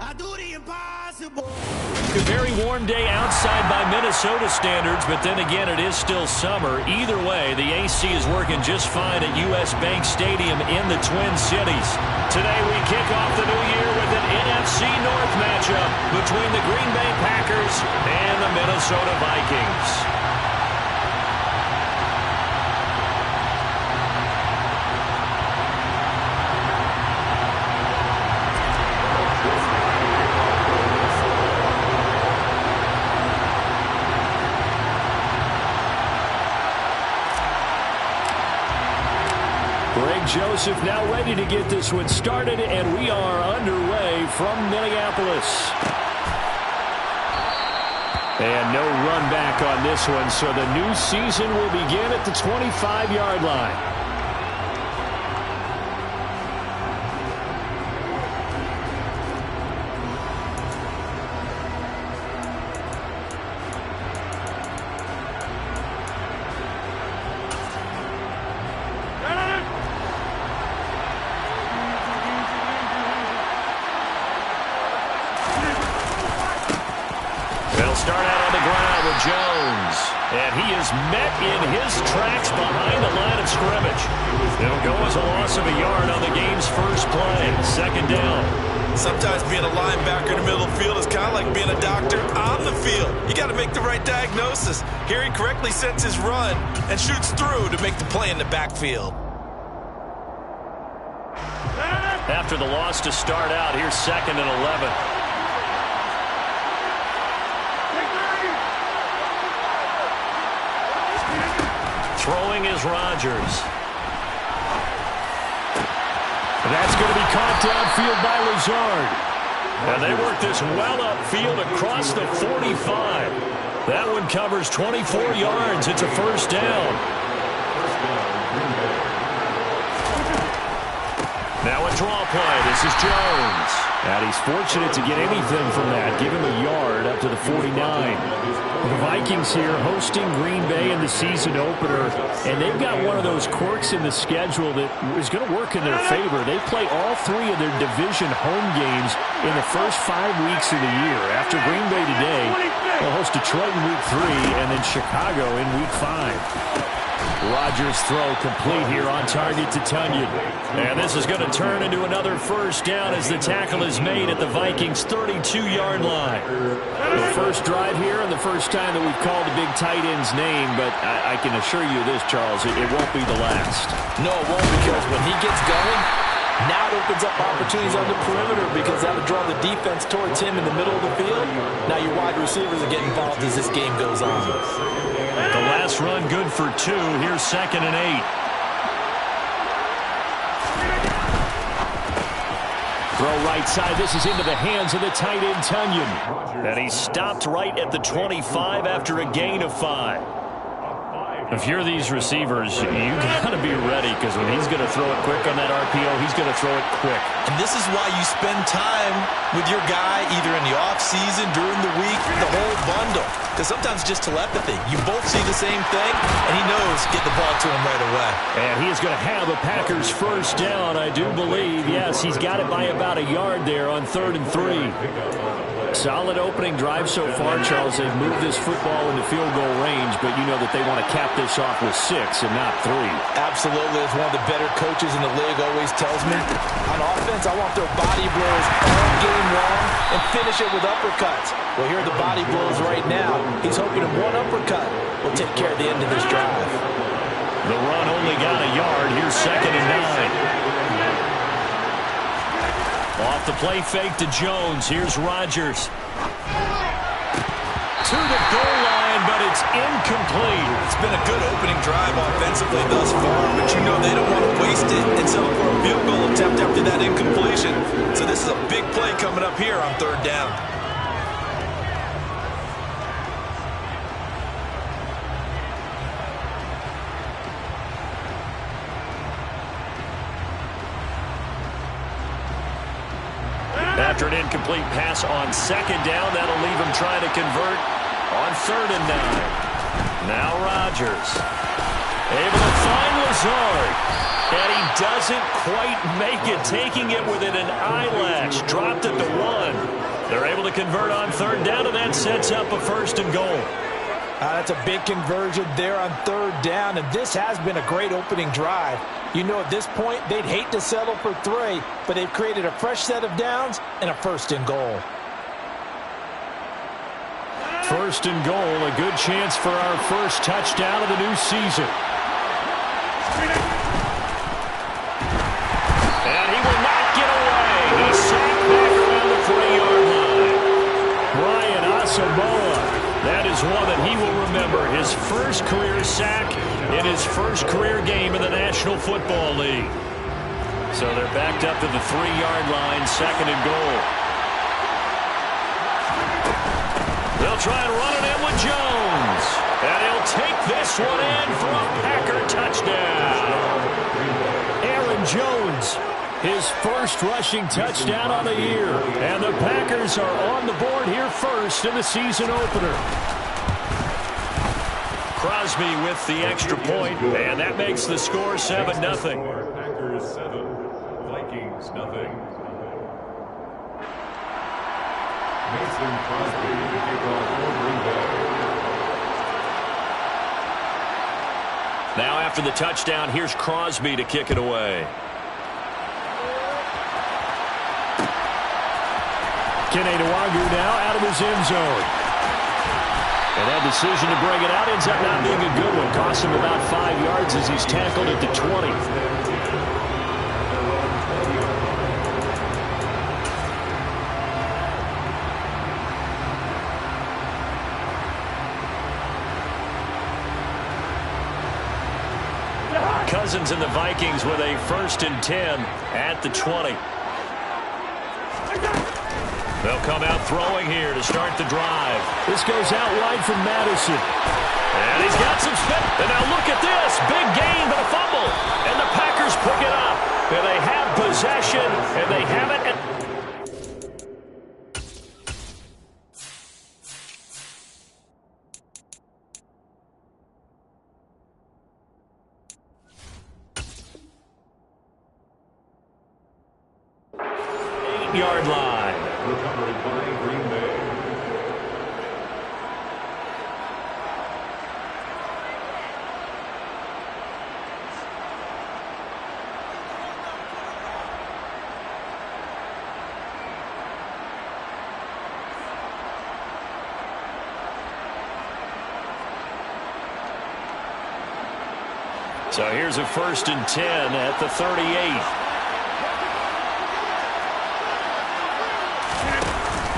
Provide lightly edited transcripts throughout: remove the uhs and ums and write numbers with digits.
I do the impossible. A very warm day outside by Minnesota standards, but then again, it is still summer. Either way, the AC is working just fine at U.S. Bank Stadium in the Twin Cities. Today, we kick off the new year with an NFC North matchup between the Green Bay Packers and the Minnesota Vikings. Joseph now ready to get this one started, and we are underway from Minneapolis. And no run back on this one, so the new season will begin at the 25-yard line. Start out on the ground with Jones. And he is met in his tracks behind the line of scrimmage. It'll go as a loss of a yard on the game's first play. Second down. Sometimes being a linebacker in the middle of the field is kind of like being a doctor on the field. You got to make the right diagnosis. Here he correctly sets his run and shoots through to make the play in the backfield. After the loss to start out, here's 2nd and 11. Throwing is Rodgers. That's going to be caught downfield by Lazard. And they work this well upfield across the 45. That one covers 24 yards. It's a first down. Now a draw play. This is Jones. And he's fortunate to get anything from that. Give him a yard up to the 49. The Vikings here hosting Green Bay in the season opener, and they've got one of those quirks in the schedule that is going to work in their favor. They play all 3 of their division home games in the first 5 weeks of the year. After Green Bay today, they'll host Detroit in week 3 and then Chicago in week 5. Rodgers' throw complete here on target to Tunyon. And this is going to turn into another first down as the tackle is made at the Vikings' 32-yard line. The first drive here and the first time that we've called the big tight end's name, but I can assure you this, Charles, it won't be the last. No, it won't, because when he gets going, now it opens up opportunities on the perimeter because that'll draw the defense towards him in the middle of the field. Now your wide receivers are getting involved as this game goes on. The last run good for 2. Here's 2nd and 8. Throw right side. This is into the hands of the tight end, Tunyon. And he's stopped right at the 25 after a gain of 5. If you're these receivers, you got to be ready, because when he's going to throw it quick on that RPO, he's going to throw it quick. And this is why you spend time with your guy either in the offseason, during the week, the whole bundle. Because sometimes just telepathy. You both see the same thing, and he knows get the ball to him right away. And he is going to have a Packers first down, I do believe. Yes, he's got it by about a yard there on 3rd and 3. Solid opening drive so far, Charles. They've moved this football into field goal range, but you know that they want to cap this off with 6 and not 3. Absolutely. As one of the better coaches in the league always tells me, on offense, I want their body blows all game long and finish it with uppercuts. Well, here are the body blows right now. He's hoping that one uppercut will take care of the end of this drive. The run only got a yard. Here's 2nd and 9. Off the play fake to Jones. Here's Rodgers. To the goal line, but it's incomplete. It's been a good opening drive offensively thus far, but you know they don't want to waste it and settle for a field goal attempt after that incompletion. So this is a big play coming up here on 3rd down. After an incomplete pass on 2nd down, that'll leave him trying to convert on 3rd and 9. Now Rodgers able to find Lazard, and he doesn't quite make it, taking it within an eyelash. Dropped at the 1. They're able to convert on third down, and that sets up a 1st and goal. That's a big conversion there on third down, and this has been a great opening drive. You know, at this point, they'd hate to settle for 3, but they've created a fresh set of downs and a 1st and goal. 1st and goal, a good chance for our first touchdown of the new season. And he will not get away. He's sacked back around the 3-yard line. Brian Asamoah, that is one that he will remember. His first career sack in his first career game in the National Football League. So they're backed up to the 3-yard line, 2nd and goal. They'll try and run it in with Jones. And he'll take this one in for a Packer touchdown. Aaron Jones, his first rushing touchdown on the year. And the Packers are on the board here first in the season opener. Crosby with the extra point, and that makes the score 7-0. Packers 7, Vikings 0. Mason Crosby to kick off for Green Bay. Now after the touchdown, here's Crosby to kick it away. Kene Nwagu now out of his end zone. And that decision to bring it out ends up not being a good one. Cost him about 5 yards as he's tackled at the 20. Cousins and the Vikings with a 1st and 10 at the 20. They'll come out throwing here to start the drive. This goes out wide from Madison. And he's got some spin. And now look at this. Big gain, but a fumble. And the Packers pick it up. And they have possession, and they have it. Yard line. Recovered by Green Bay. So here's a 1st and 10 at the 38.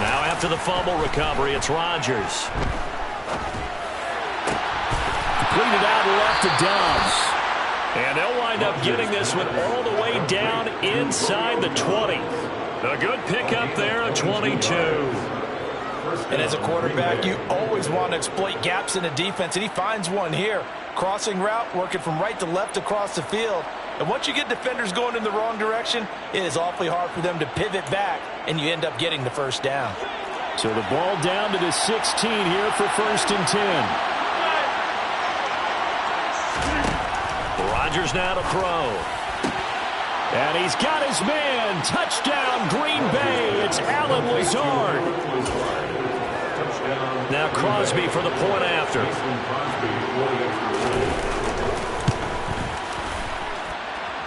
Now after the fumble recovery, it's Rodgers. Completed out left to Dobbs. And they'll wind up getting this one all the way down inside the 20. A good pickup there, a 22. And as a quarterback, you always want to exploit gaps in the defense, and he finds one here. Crossing route, working from right to left across the field. And once you get defenders going in the wrong direction, it is awfully hard for them to pivot back, and you end up getting the 1st down. So the ball down to the 16 here for 1st and 10. Rodgers now to throw. And he's got his man. Touchdown, Green Bay. It's Allen Lazard. Now Crosby for the point after.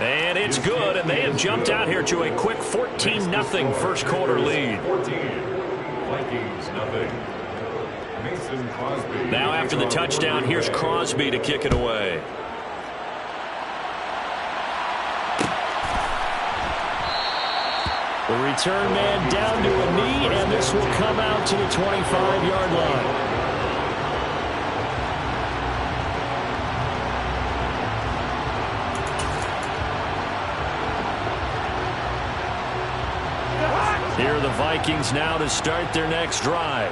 And it's good, and they have jumped out here to a quick 14-0 first quarter lead. Vikings 0. Mason Crosby. Now after the touchdown, here's Crosby to kick it away. The return man down to a knee, and this will come out to the 25-yard line. Here are the Vikings now to start their next drive.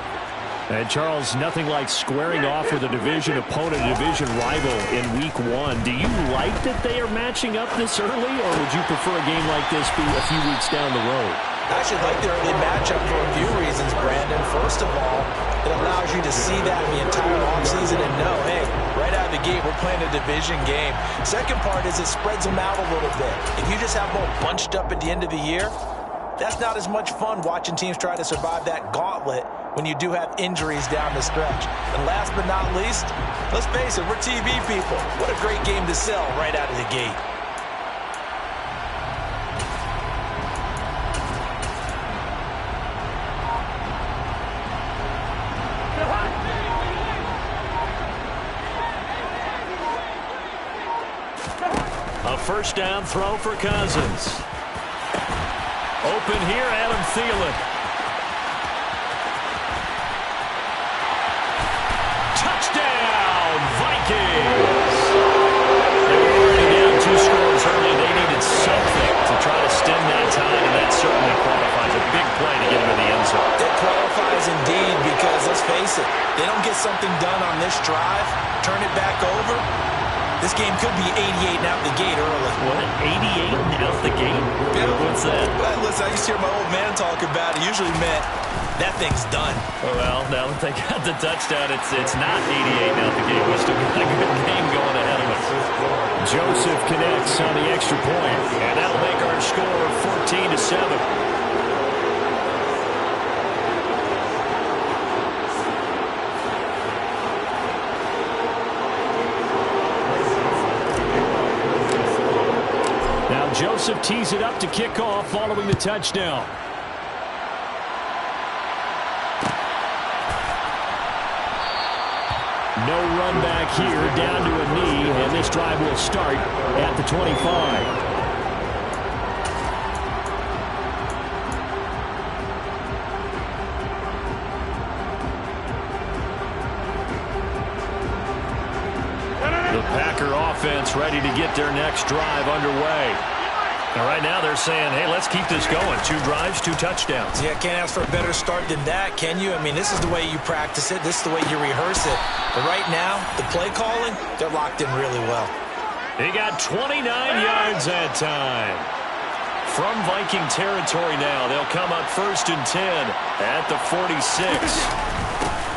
And Charles, nothing like squaring off with a division opponent, a division rival in week 1. Do you like that they are matching up this early, or would you prefer a game like this be a few weeks down the road? I actually like the early matchup for a few reasons, Brandon. First of all, it allows you to see that the entire offseason and know, hey, right out of the gate, we're playing a division game. Second part is it spreads them out a little bit. If you just have them all bunched up at the end of the year, That's not as much fun watching teams try to survive that gauntlet when you do have injuries down the stretch. And last but not least, let's face it, we're TV people. What a great game to sell right out of the gate. A first down throw for Cousins. Open here, Adam Thielen. Touchdown, Vikings! They were already down 2 scores early. They needed something to try to stem that tide, and that certainly qualifies. A big play to get him in the end zone. It qualifies indeed because, let's face it, they don't get something done on this drive, turn it back over. This game could be 88 and out the gate early. What? 88 and out the gate? Yeah. What's that? Well, listen, I used to hear my old man talk about it. Usually meant that thing's done. Well, now that they got the touchdown, it's not 88 and out the gate. We still got a good game going ahead of us. Joseph connects on the extra point, and that'll make our score 14-7. Joseph tees it up to kick off following the touchdown. No run back here, down to a knee, and this drive will start at the 25. The Packer offense ready to get their next drive underway. And right now they're saying, hey, let's keep this going. 2 drives, 2 touchdowns. Yeah, can't ask for a better start than that, can you? I mean, this is the way you practice it. This is the way you rehearse it. But right now, the play calling, they're locked in really well. He got 29 yards that time. From Viking territory now, they'll come up 1st and 10 at the 46.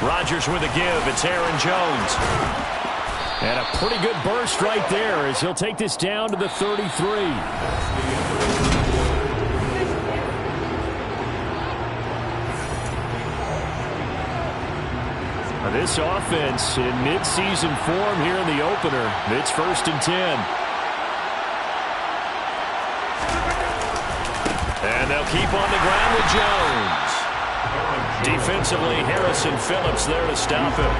Rodgers with a give. It's Aaron Jones. And a pretty good burst right there as he'll take this down to the 33. This offense in mid-season form here in the opener. It's 1st and 10. And they'll keep on the ground with Jones. Defensively, Harrison Phillips there to stop him.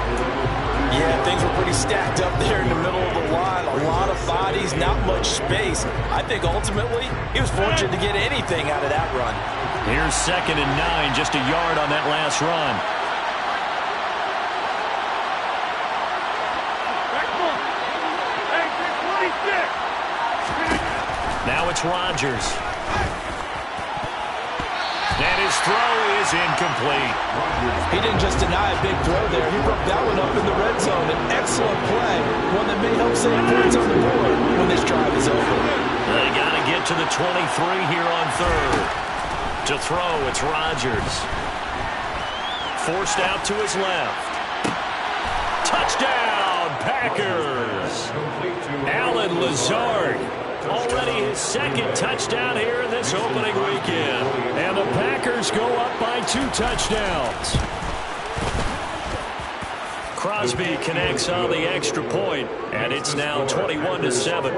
Yeah, things were pretty stacked up there in the middle of the line. A lot of bodies, not much space. I think ultimately he was fortunate to get anything out of that run. Here's 2nd and 9, just a yard on that last run. Now it's Rodgers. And his throw is incomplete. He didn't just deny a big throw there. He broke that one up in the red zone. An excellent play. One that may help save points on the board when this drive is over. They got to get to the 23 here on 3rd. To throw, it's Rodgers. Forced out to his left. Touchdown, Packers. Allen Lazard. Already his 2nd touchdown here in this opening weekend. And the Packers go up by 2 touchdowns. Crosby connects on the extra point, and it's now 21-7.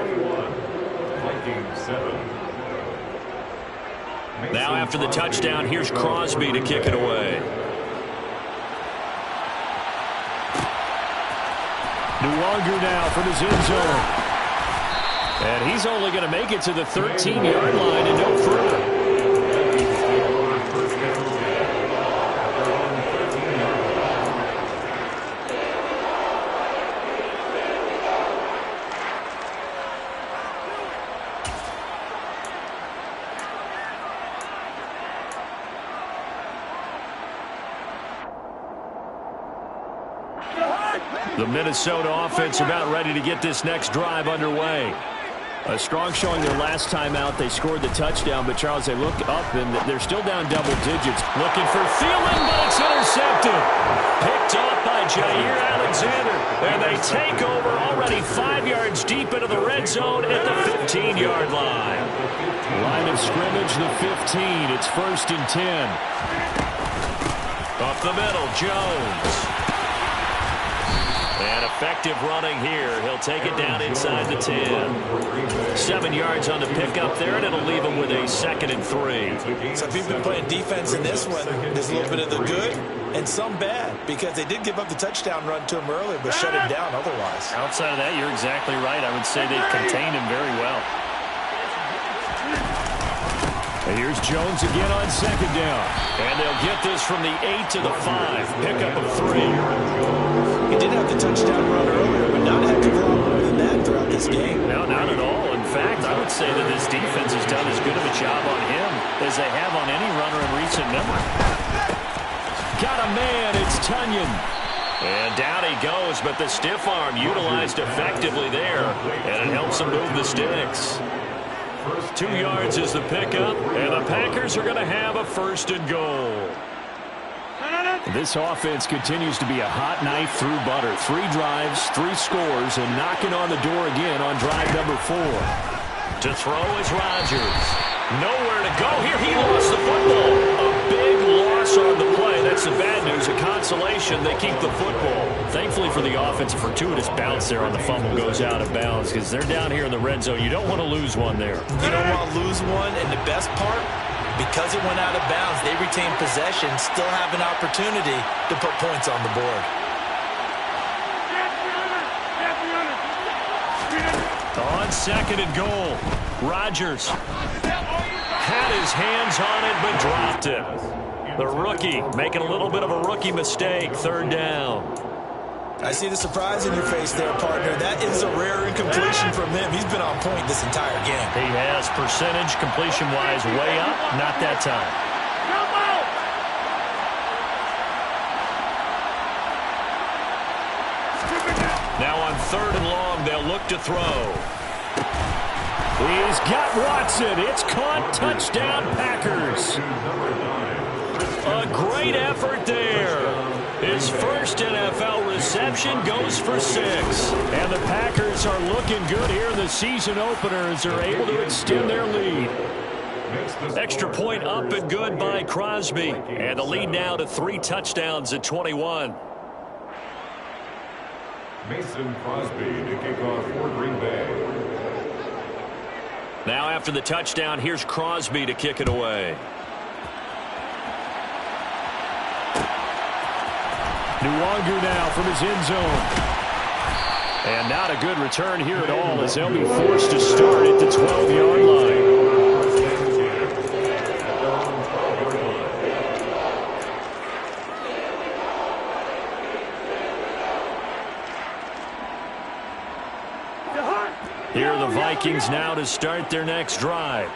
Now after the touchdown, here's Crosby to kick it away. Nuwanger now from his end zone. And he's only going to make it to the 13-yard line and no further. The Minnesota offense about ready to get this next drive underway. A strong showing their last time out. They scored the touchdown, but Charles, they look up and they're still down double digits. Looking for Thielen, but it's intercepted. Picked off by Jair Alexander. And they take over already 5 yards deep into the red zone at the 15-yard line. Line of scrimmage, the 15. It's 1st and 10. Up the middle, Jones. And effective running here. He'll take it down inside the 10. 7 yards on the pickup there, and it'll leave him with a 2nd and 3. So if you've been playing defense in this one, there's a little bit of the good and some bad, because they did give up the touchdown run to him earlier, but shut him down otherwise. Outside of that, you're exactly right. I would say they've contained him very well. And here's Jones again on 2nd down. And they'll get this from the 8 to the 5. Pickup of 3. He did have the touchdown run earlier, but not a heck of a lot more than that throughout this game. No, not at all. In fact, I would say that this defense has done as good of a job on him as they have on any runner in recent memory. Got a man. It's Tunyon. And down he goes, but the stiff arm utilized effectively there, and it helps him move the sticks. 2 yards is the pickup, and the Packers are going to have a 1st and goal. This offense continues to be a hot knife through butter. 3 drives, 3 scores, and knocking on the door again on drive number 4. To throw is Rodgers. Nowhere to go here. He lost the football. A big loss on the play. That's the bad news. A consolation, they keep the football. Thankfully for the offense, a fortuitous bounce there on the fumble goes out of bounds because they're down here in the red zone. You don't want to lose one there. You don't want to lose one, and the best part, because it went out of bounds, they retain possession, still have an opportunity to put points on the board. On 2nd and goal, Rodgers had his hands on it but dropped it. The rookie making a little bit of a rookie mistake, 3rd down. I see the surprise in your face there, partner. That is a rare incompletion from him. He's been on point this entire game. He has percentage, completion-wise, way up. Not that time. Now on 3rd and long, they'll look to throw. He's got Watson. It's caught. Touchdown, Packers. A great effort there. His first NFL reception goes for 6. And the Packers are looking good here in the season opener as they're able to extend their lead. Extra point up and good by Crosby. And the lead now to 3 touchdowns at 21. Mason Crosby to kick off for Green Bay. Now after the touchdown, here's Crosby to kick it away. Nwangu now from his end zone. And not a good return here at all as they'll be forced to start at the 12-yard line. Here are the Vikings now to start their next drive.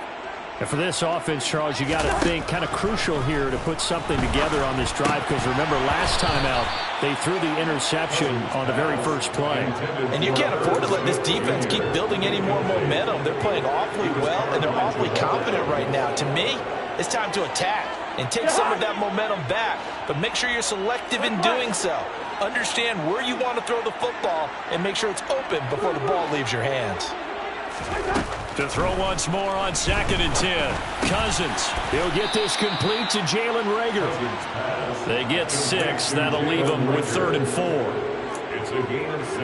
And for this offense, Charles, you got to think kind of crucial here to put something together on this drive because remember last time out they threw the interception on the very first play. And you can't afford to let this defense keep building any more momentum. They're playing awfully well and they're awfully confident right now. To me, it's time to attack and take some of that momentum back, but make sure you're selective in doing so. Understand where you want to throw the football and make sure it's open before the ball leaves your hands. To throw once more on 2nd and 10. Cousins. He'll get this complete to Jalen Reagor. They get 6. That'll leave them with 3rd and 4. It's a gain of 6.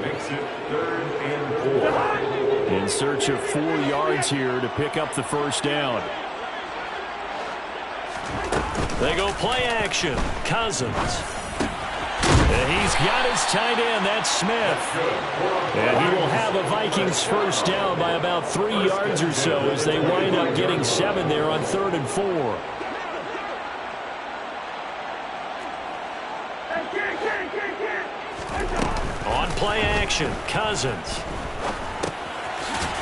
Makes it 3rd and 4. In search of 4 yards here to pick up the first down. They go play action. Cousins. And he's got his tight end. That's Smith. And he will have a Vikings first down by about 3 yards or so as they wind up getting 7 there on 3rd and 4. On play action, Cousins.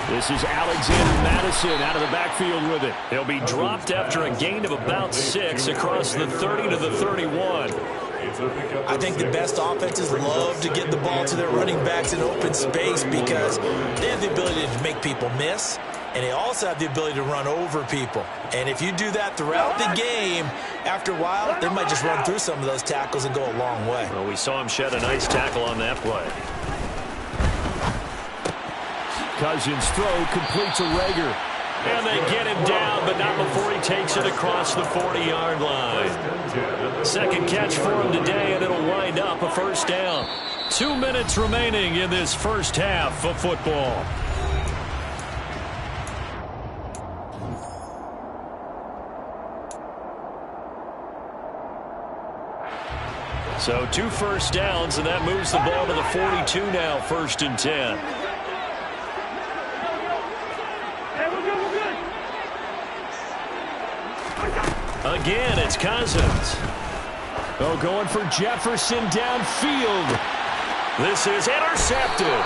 This is Alexander Madison out of the backfield with it. He'll be dropped after a gain of about 6 across the 30 to the 31. I think the best offenses love to get the ball to their running backs in open space because they have the ability to make people miss, and they also have the ability to run over people. And if you do that throughout the game, after a while, they might just run through some of those tackles and go a long way. Well, we saw him shed a nice tackle on that play. Cousins throw complete to Reagor. And they get him down, but not before he takes it across the 40-yard line. Second catch for him today, and it'll wind up a first down. 2 minutes remaining in this first half of football. So 2 first downs, and that moves the ball to the 42 now, 1st and 10. Again, it's Cousins. Oh, going for Jefferson downfield. This is intercepted.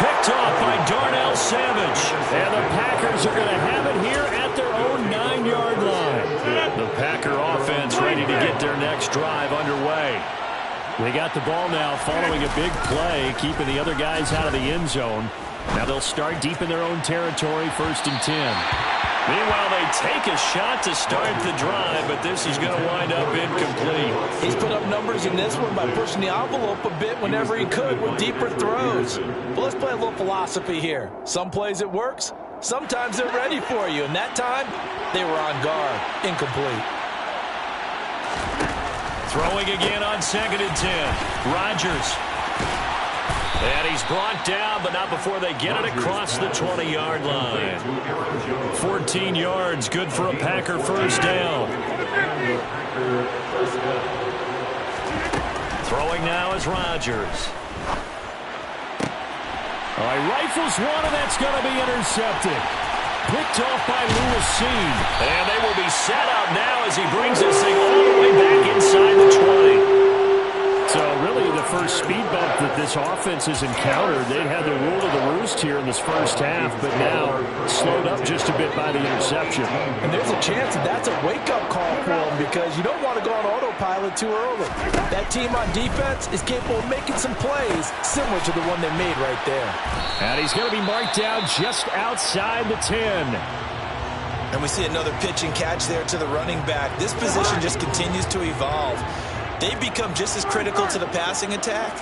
Picked off by Darnell Savage. And the Packers are going to have it here at their own 9-yard line. The Packer offense ready to get their next drive underway. They got the ball now following a big play, keeping the other guys out of the end zone. Now they'll start deep in their own territory, 1st and 10. Meanwhile, they take a shot to start the drive, but this is going to wind up incomplete. He's put up numbers in this one by pushing the envelope a bit whenever he could with deeper throws. But let's play a little philosophy here. Some plays it works, sometimes they're ready for you, and that time they were on guard. Incomplete. Throwing again on 2nd and 10. Rodgers. And he's brought down, but not before they get it across the 20-yard line. 14 yards, good for a Packer first down. Throwing now is Rodgers. All right, rifles one, and that's going to be intercepted. Picked off by Lewis Seen. And they will be set up now as he brings this thing all the way back inside the 20. So really the first speed bump that this offense has encountered. They'd had the rule of the roost here in this first half, but now slowed up just a bit by the interception. And there's a chance that that's a wake-up call for them because you don't want to go on autopilot too early. That team on defense is capable of making some plays similar to the one they made right there. And he's going to be marked down just outside the 10. And we see another pitch and catch there to the running back. This position just continues to evolve. They've become just as critical to the passing attack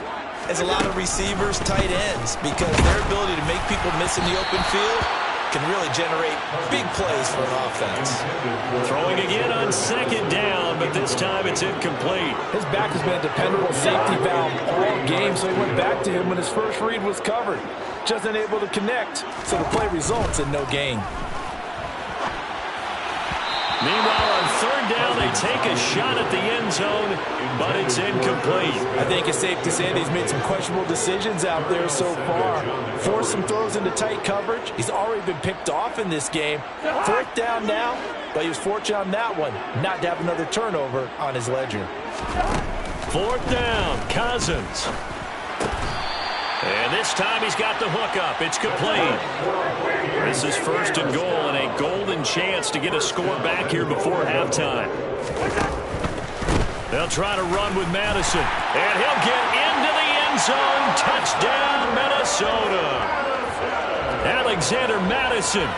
as a lot of receivers, tight ends, because their ability to make people miss in the open field can really generate big plays for an offense. Throwing again on 2nd down, but this time it's incomplete. His back has been a dependable safety valve all game, so he went back to him when his first read was covered. Just unable to connect, so the play results in no gain. Meanwhile, on 3rd down, they take a shot at the end zone, but it's incomplete. I think it's safe to say that he's made some questionable decisions out there so far. Forced some throws into tight coverage. He's already been picked off in this game. 4th down now, but he was fortunate on that one not to have another turnover on his ledger. 4th down, Cousins. And this time he's got the hook up. It's complete. This is 1st and goal and a golden chance to get a score back here before halftime. They'll try to run with Madison. And he'll get into the end zone. Touchdown, Minnesota. Alexander Madison.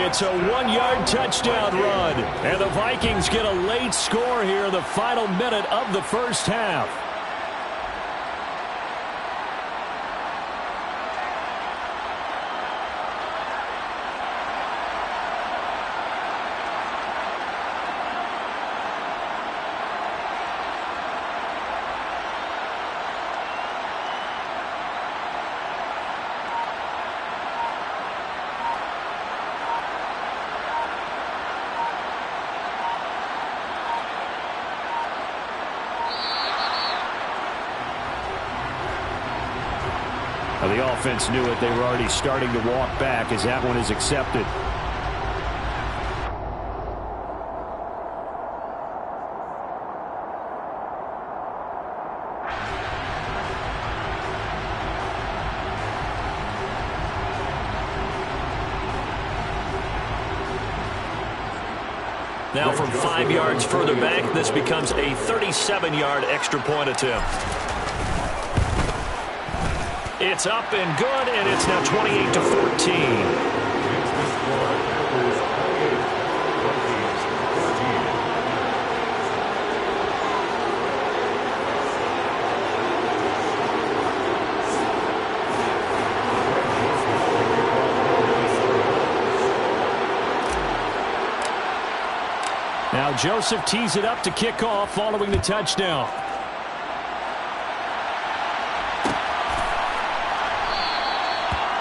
It's a 1-yard touchdown run. And the Vikings get a late score here in the final minute of the first half. The offense knew it. They were already starting to walk back as that one is accepted. Now from 5 yards further back, this becomes a 37-yard extra point attempt. It's up and good, and it's now 28-14. Now Joseph tees it up to kick off following the touchdown.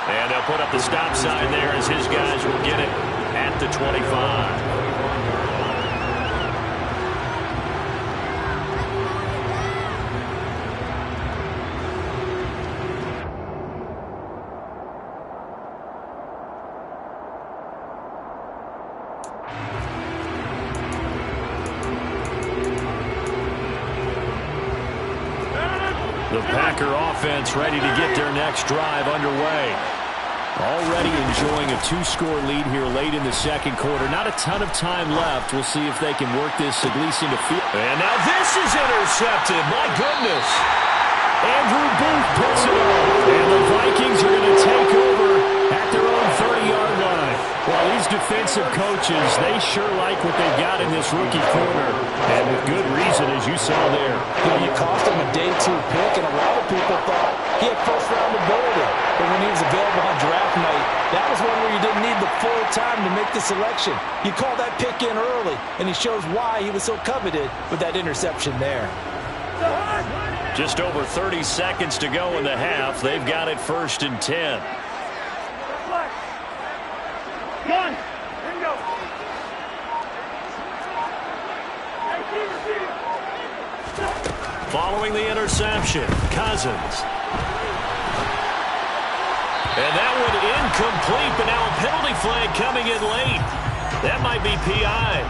And they'll put up the stop sign there as his guys will get it at the 25. The Packer offense ready to get their next drive underway. Already enjoying a 2-score lead here late in the second quarter. Not a ton of time left. We'll see if they can work this at least into field. And now this is intercepted. My goodness. Andrew Booth puts it on. And the Vikings are going to take over at their own 30-yard line. Well, these defensive coaches, they sure like what they've got in this rookie corner. And with good reason, as you saw there. You cost him a day 2 pick, and a lot of people thought he had first-round ability. But when he was available on draft night, that was one where you didn't need the full time to make the selection. You call that pick in early, and he shows why he was so coveted with that interception there. Just over 30 seconds to go in the half. They've got it 1st and 10. Following the interception, Cousins. And that one incomplete, but now a penalty flag coming in late. That might be PI.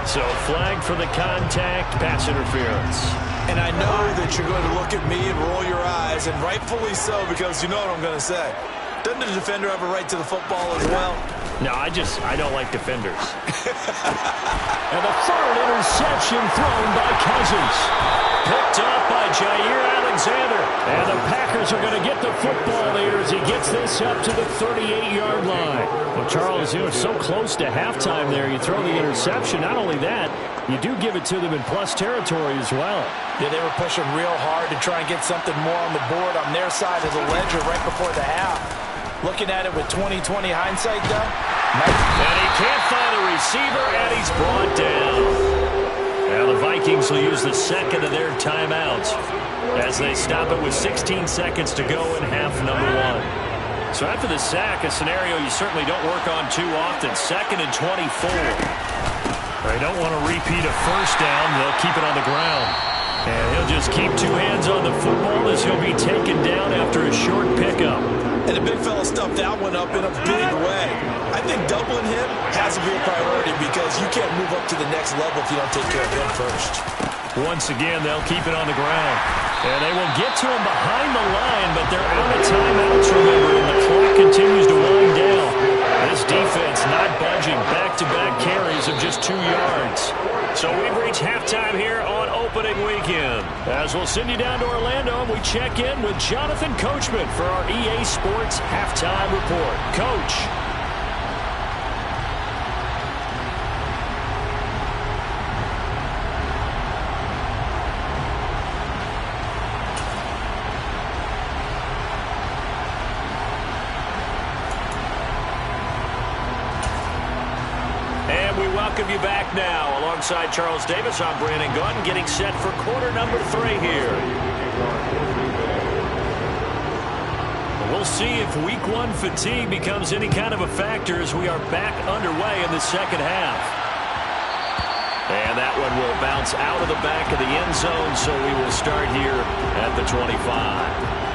So flag for the contact, pass interference. And I know that you're going to look at me and roll your eyes, and rightfully so, because you know what I'm going to say. Doesn't the defender have a right to the football as well? No, I don't like defenders. And the third interception thrown by Cousins. Picked up by Jair Alexander. And the Packers are going to get the football there as he gets this up to the 38-yard line. Well, Charles, you know, so close to halftime there. You throw the interception. Not only that, you do give it to them in plus territory as well. Yeah, they were pushing real hard to try and get something more on the board on their side of the ledger right before the half. Looking at it with 20/20 hindsight, though. And he can't find a receiver, and he's brought down. Now the Vikings will use the second of their timeouts as they stop it with 16 seconds to go in half number 1. So after the sack, a scenario you certainly don't work on too often. 2nd and 24. They don't want to repeat a first down. They'll keep it on the ground. And he'll just keep 2 hands on the football as he'll be taken down after a short pickup. And the big fella stuffed that one up in a big way. I think doubling him has to be a priority because you can't move up to the next level if you don't take care of him first. Once again, they'll keep it on the ground. And they will get to him behind the line, but they're out of timeouts, remember, and the clock continues to wind down. This defense not budging. Back-to-back carries of just 2 yards. So we've reached halftime here on opening weekend. As we'll send you down to Orlando, and we check in with Jonathan Coachman for our EA Sports Halftime Report. Coach. Welcome you back now. Alongside Charles Davis, I'm Brandon Gunn, getting set for quarter number 3 here. We'll see if week 1 fatigue becomes any kind of a factor as we are back underway in the second half. And that one will bounce out of the back of the end zone, so we will start here at the 25.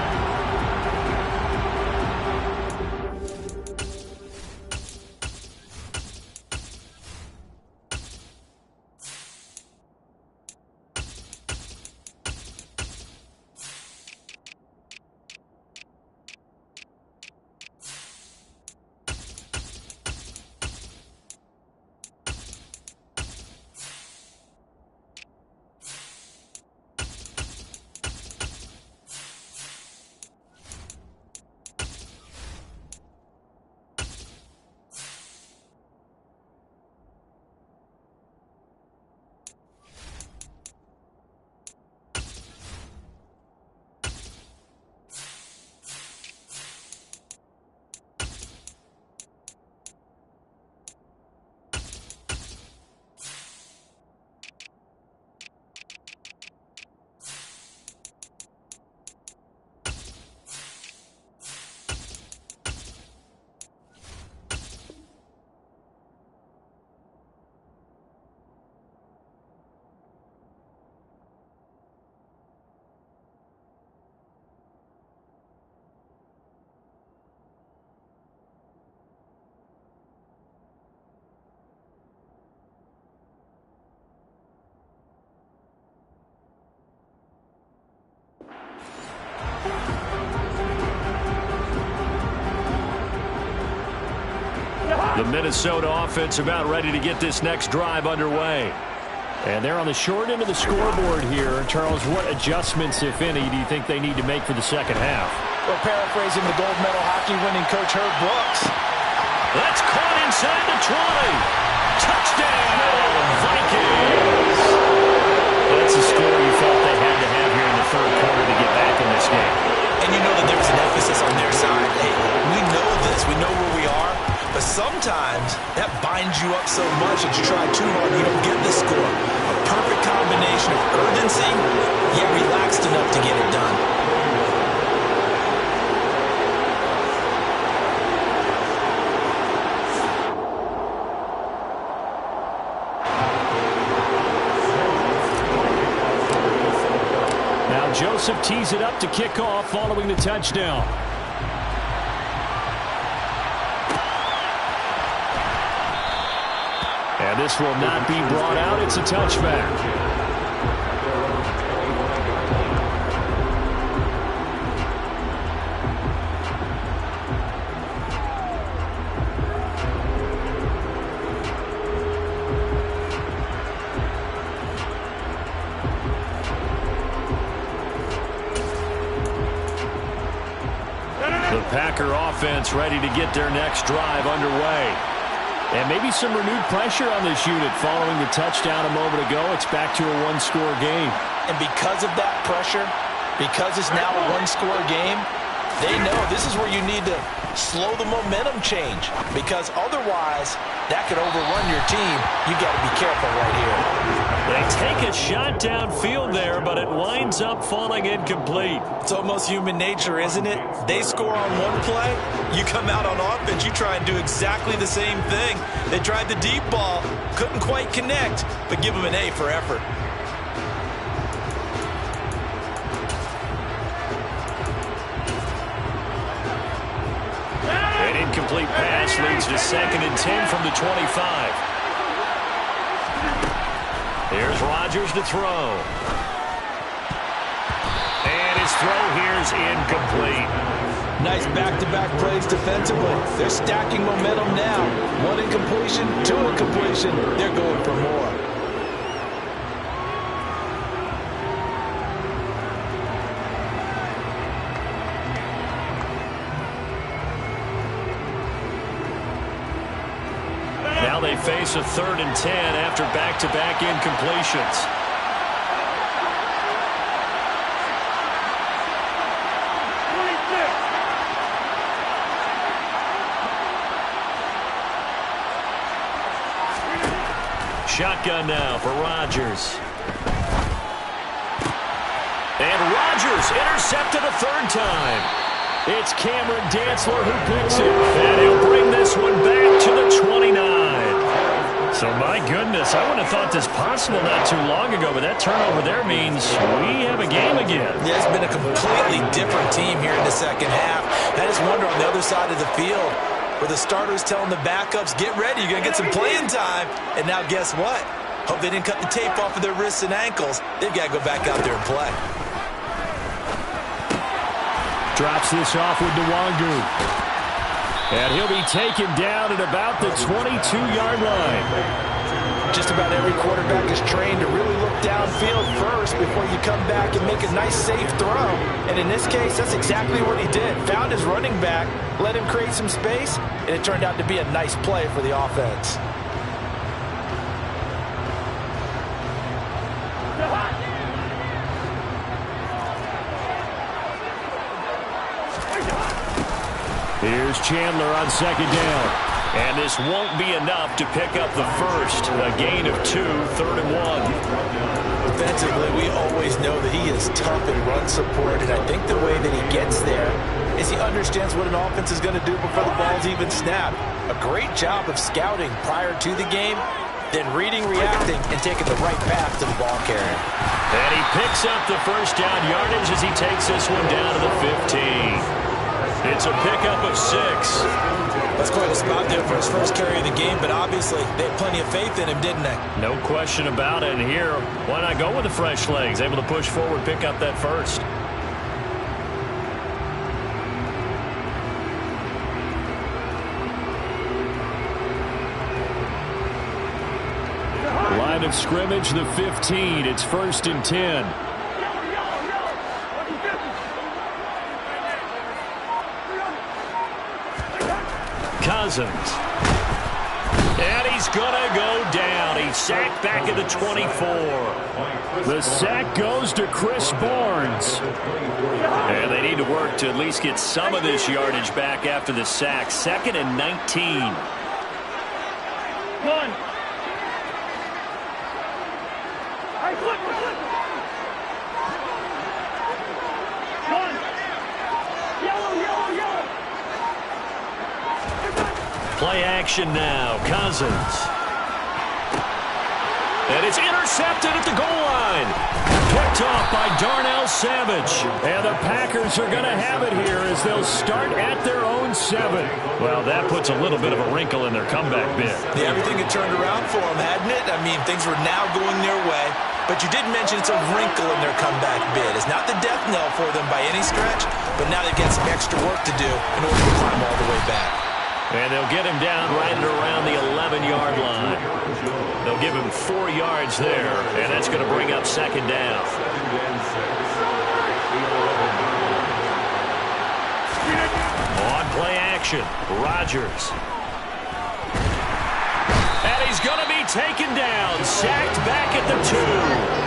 The Minnesota offense about ready to get this next drive underway. And they're on the short end of the scoreboard here. Charles, what adjustments, if any, do you think they need to make for the second half? Well, paraphrasing the gold medal hockey winning coach Herb Brooks. That's caught inside the 20. Touchdown, Vikings! That's a score you felt they had to have here in the third quarter to get back in this game. And you know that there was an emphasis on their side. Hey, we know this. We know where we are. But sometimes that binds you up so much that you try too hard and you don't get the score. A perfect combination of urgency, yet relaxed enough to get it done. Now Joseph tees it up to kick off following the touchdown. And this will not be brought out. It's a touchback. The Packer offense ready to get their next drive underway. And maybe some renewed pressure on this unit following the touchdown a moment ago. It's back to a one-score game. And because of that pressure, because it's now a one-score game, they know this is where you need to slow the momentum change. Because otherwise, that could overrun your team. You got to be careful right here. They take a shot downfield there, but it winds up falling incomplete. It's almost human nature, isn't it? They score on one play, you come out on offense, you try and do exactly the same thing. They tried the deep ball, couldn't quite connect, but give them an A for effort. An incomplete pass leads to 2nd and 10 from the 25. Here's Rodgers to throw. And his throw here is incomplete. Nice back-to-back plays defensively. They're stacking momentum now. 1 incompletion, 2 incompletion. They're going for more. Now they face a 3rd and 10 after back-to-back incompletions. Shotgun now for Rodgers. And Rodgers intercepted a 3rd time. It's Cameron Dantzler who picks it. And he'll bring this one back to the 29. So, my goodness, I wouldn't have thought this possible not too long ago, but that turnover there means we have a game again. Yeah, it's been a completely different team here in the second half. I just wonder on the other side of the field where the starters telling the backups, get ready, you're going to get some playing time. And now guess what? Hope they didn't cut the tape off of their wrists and ankles. They've got to go back out there and play. Drops this off with Nwangu. And he'll be taken down at about the 22-yard line. Just about every quarterback is trained to really look downfield first before you come back and make a nice, safe throw. And in this case, that's exactly what he did. Found his running back, let him create some space, and it turned out to be a nice play for the offense. Here's Chandler on 2nd down. And this won't be enough to pick up the first. A gain of 2, 3rd and 1. Defensively, we always know that he is tough in run support, and I think the way that he gets there is he understands what an offense is going to do before the ball's even snapped. A great job of scouting prior to the game, then reading, reacting, and taking the right path to the ball carrier. And he picks up the first down yardage as he takes this one down to the 15. It's a pickup of 6. That's quite a spot there for his first carry of the game, but obviously they had plenty of faith in him, didn't they? No question about it. And here, why not go with the fresh legs? Able to push forward, pick up that first. line of scrimmage, the 15. It's 1st and 10. Cousins. And he's going to go down. He's sacked back at the 24. The sack goes to Chris Barnes. And they need to work to at least get some of this yardage back after the sack. 2nd and 19. One. Play action now. Cousins. And it's intercepted at the goal line. Picked off by Darnell Savage. And the Packers are going to have it here as they'll start at their own 7. Well, that puts a little bit of a wrinkle in their comeback bid. Yeah, everything had turned around for them, hadn't it? I mean, things were now going their way. But you did mention it's a wrinkle in their comeback bid. It's not the death knell for them by any stretch, but now they've got some extra work to do in order to climb all the way back. And they'll get him down right at around the 11-yard line. They'll give him 4 yards there, and that's going to bring up 2nd down. On play action, Rodgers. And he's going to be taken down, sacked back at the 2.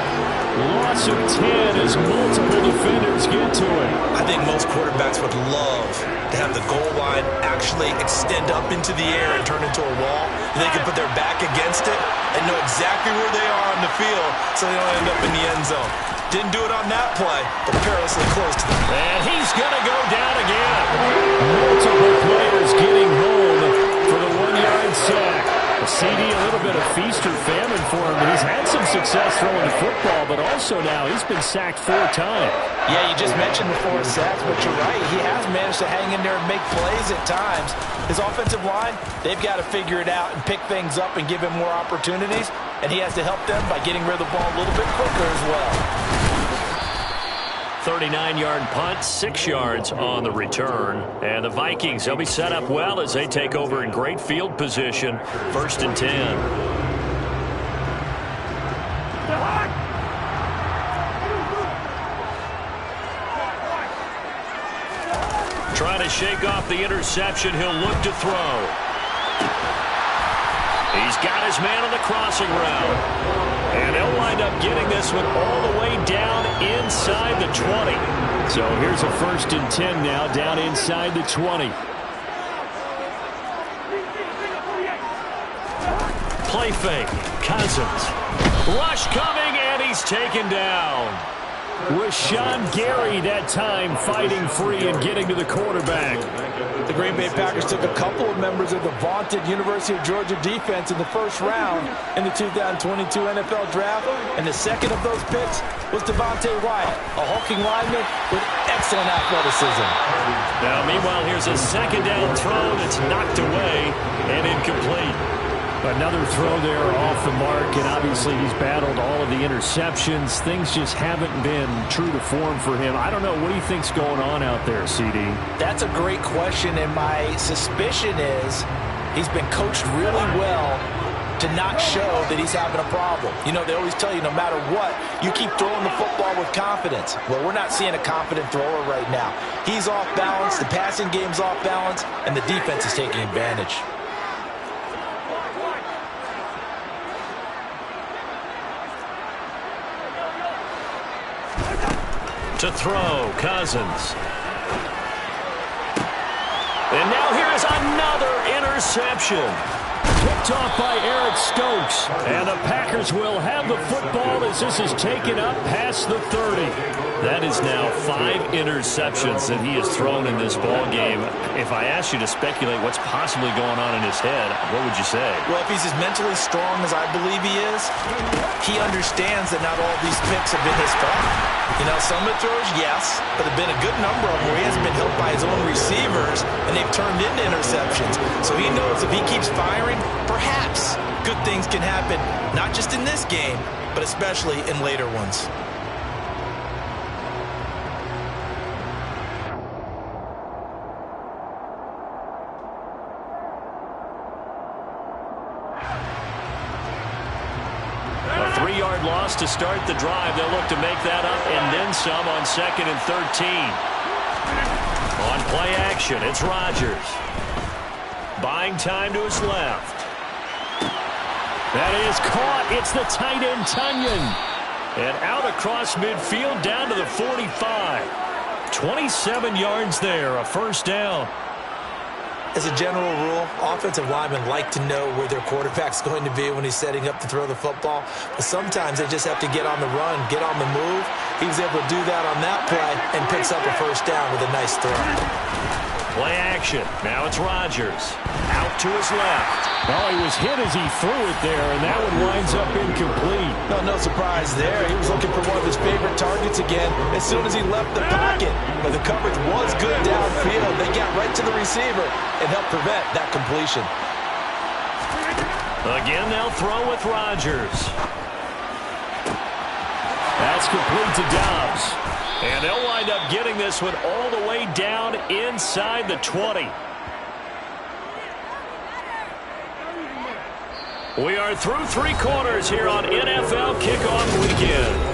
Loss of 10 as multiple defenders get to it. I think most quarterbacks would love to have the goal line actually extend up into the air and turn into a wall. And they can put their back against it and know exactly where they are on the field so they don't end up in the end zone. Didn't do it on that play, but perilously close to them. And he's going to go down again. Multiple players getting home for the 1-yard sack. CD, a little bit of feast or famine for him, but he's had some success throwing the football, but also now he's been sacked 4 times. Yeah, you just mentioned the 4 sacks, but you're right. He has managed to hang in there and make plays at times. His offensive line, they've got to figure it out and pick things up and give him more opportunities, and he has to help them by getting rid of the ball a little bit quicker as well. 39-yard punt, 6 yards on the return. And the Vikings, they'll be set up well as they take over in great field position. 1st and 10. Trying to shake off the interception. He'll look to throw. He's got his man on the crossing route. And they'll wind up getting this one all the way down inside the 20. So here's a 1st and 10 now, down inside the 20. Play fake. Cousins. Rush coming, and he's taken down. Rashawn Gary that time fighting free and getting to the quarterback. The Green Bay Packers took a couple of members of the vaunted University of Georgia defense in the 1st round in the 2022 NFL Draft, and the second of those picks was Devontae White, a hulking lineman with excellent athleticism. Now, meanwhile, here's a 2nd down throw that's knocked away and incomplete. Another throw there off the mark, and obviously he's battled all of the interceptions. Things just haven't been true to form for him. I don't know. What do you think's going on out there, CD? That's a great question, and my suspicion is he's been coached really well to not show that he's having a problem. You know, they always tell you no matter what, you keep throwing the football with confidence. Well, we're not seeing a confident thrower right now. He's off balance, the passing game's off balance, and the defense is taking advantage. To throw, Cousins. And now here is another interception. Picked off by Eric Stokes. And the Packers will have the football as this is taken up past the 30. That is now 5 interceptions that he has thrown in this ball game. If I asked you to speculate what's possibly going on in his head, what would you say? Well, if he's as mentally strong as I believe he is, he understands that not all these picks have been his fault. You know, some of the throws, yes, but there have been a good number of them where he hasn't been helped by his own receivers, and they've turned into interceptions. So he knows if he keeps firing, perhaps good things can happen, not just in this game, but especially in later ones. 3-yard loss to start the drive. They'll look to make that up and then some on 2nd and 13. On play action, it's Rodgers. Buying time to his left. That is caught. It's the tight end, Tunyon. And out across midfield down to the 45. 27 yards there, a first down. As a general rule, offensive linemen like to know where their quarterback's going to be when he's setting up to throw the football. But sometimes they just have to get on the run, get on the move. He was able to do that on that play and picks up a first down with a nice throw. Play action. Now it's Rodgers. Out to his left. Well, he was hit as he threw it there, and that one winds up incomplete. No surprise there. He was looking for one of his favorite targets again as soon as he left the pocket. But the coverage was good downfield. They got right to the receiver and helped prevent that completion. Again, they'll throw with Rodgers. That's complete to Dobbs. And they'll wind up getting this one all the way down inside the 20. We are through 3 quarters here on NFL Kickoff Weekend.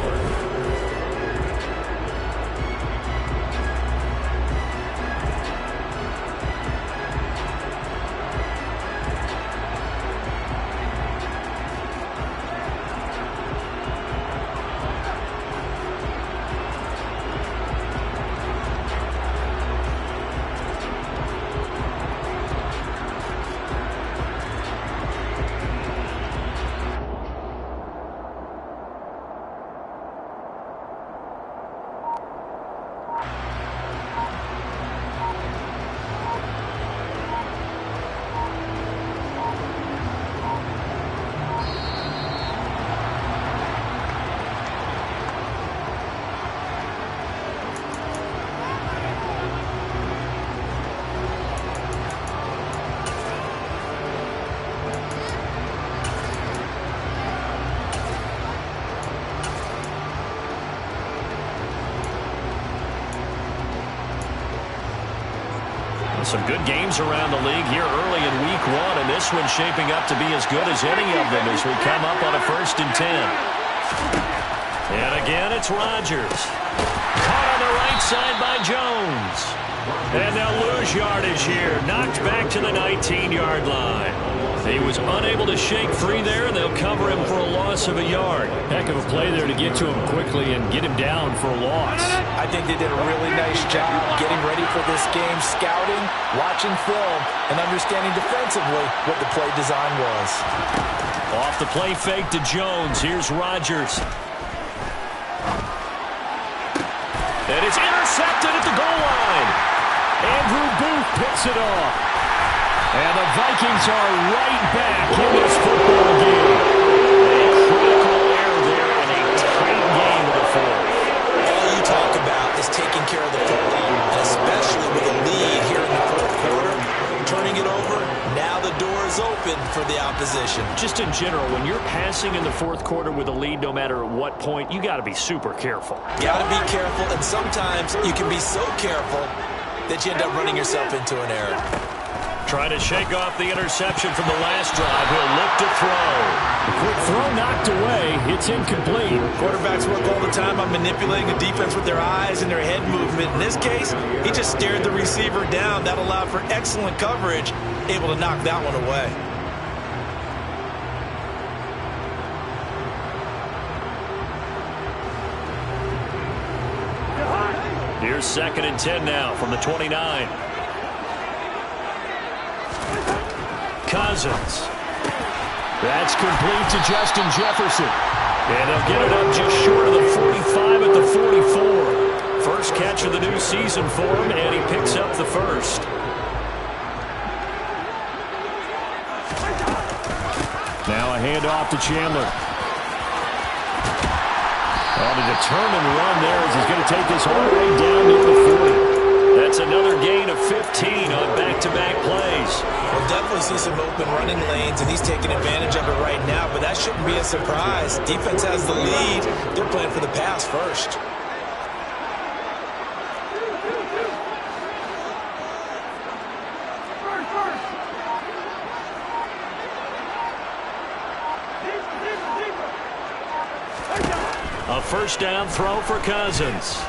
Some good games around the league here early in week 1, and this one's shaping up to be as good as any of them as we come up on a 1st and 10. And again, it's Rodgers. Caught on the right side by Jones. And they'll lose yardage here. Knocked back to the 19-yard line. He was unable to shake free there, and they'll cover him for a loss of a yard. Heck of a play there to get to him quickly and get him down for a loss. I think they did a really nice job getting ready for this game, scouting, watching film, and understanding defensively what the play design was. Off the play fake to Jones. Here's Rodgers. And it's intercepted at the goal line. Andrew Booth picks it off. And the Vikings are right back in this football game. A critical error there in a tight game of the 4th. All you talk about is taking care of the football, and especially with a lead here in the 4th quarter. Turning it over, now the door is open for the opposition. Just in general, when you're passing in the 4th quarter with a lead, no matter at what point, you got to be super careful. You got to be careful, and sometimes you can be so careful that you end up running yourself into an error. Trying to shake off the interception from the last drive. He'll look to throw. The quick throw knocked away. It's incomplete. Quarterbacks work all the time on manipulating the defense with their eyes and their head movement. In this case, he just stared the receiver down. That allowed for excellent coverage, able to knock that one away. Here's 2nd and 10 now from the 29. Cousins. That's complete to Justin Jefferson. And they'll get it up just short of the 45 at the 44. First catch of the new season for him, and he picks up the first. Now a handoff to Chandler. On a determined run there as he's going to take this all the way down to the 40. That's another gain of 15 on back-to-back plays. We'll definitely see some open running lanes, and he's taking advantage of it right now, but that shouldn't be a surprise. Defense has the lead. They're playing for the pass first. A first down throw for Cousins.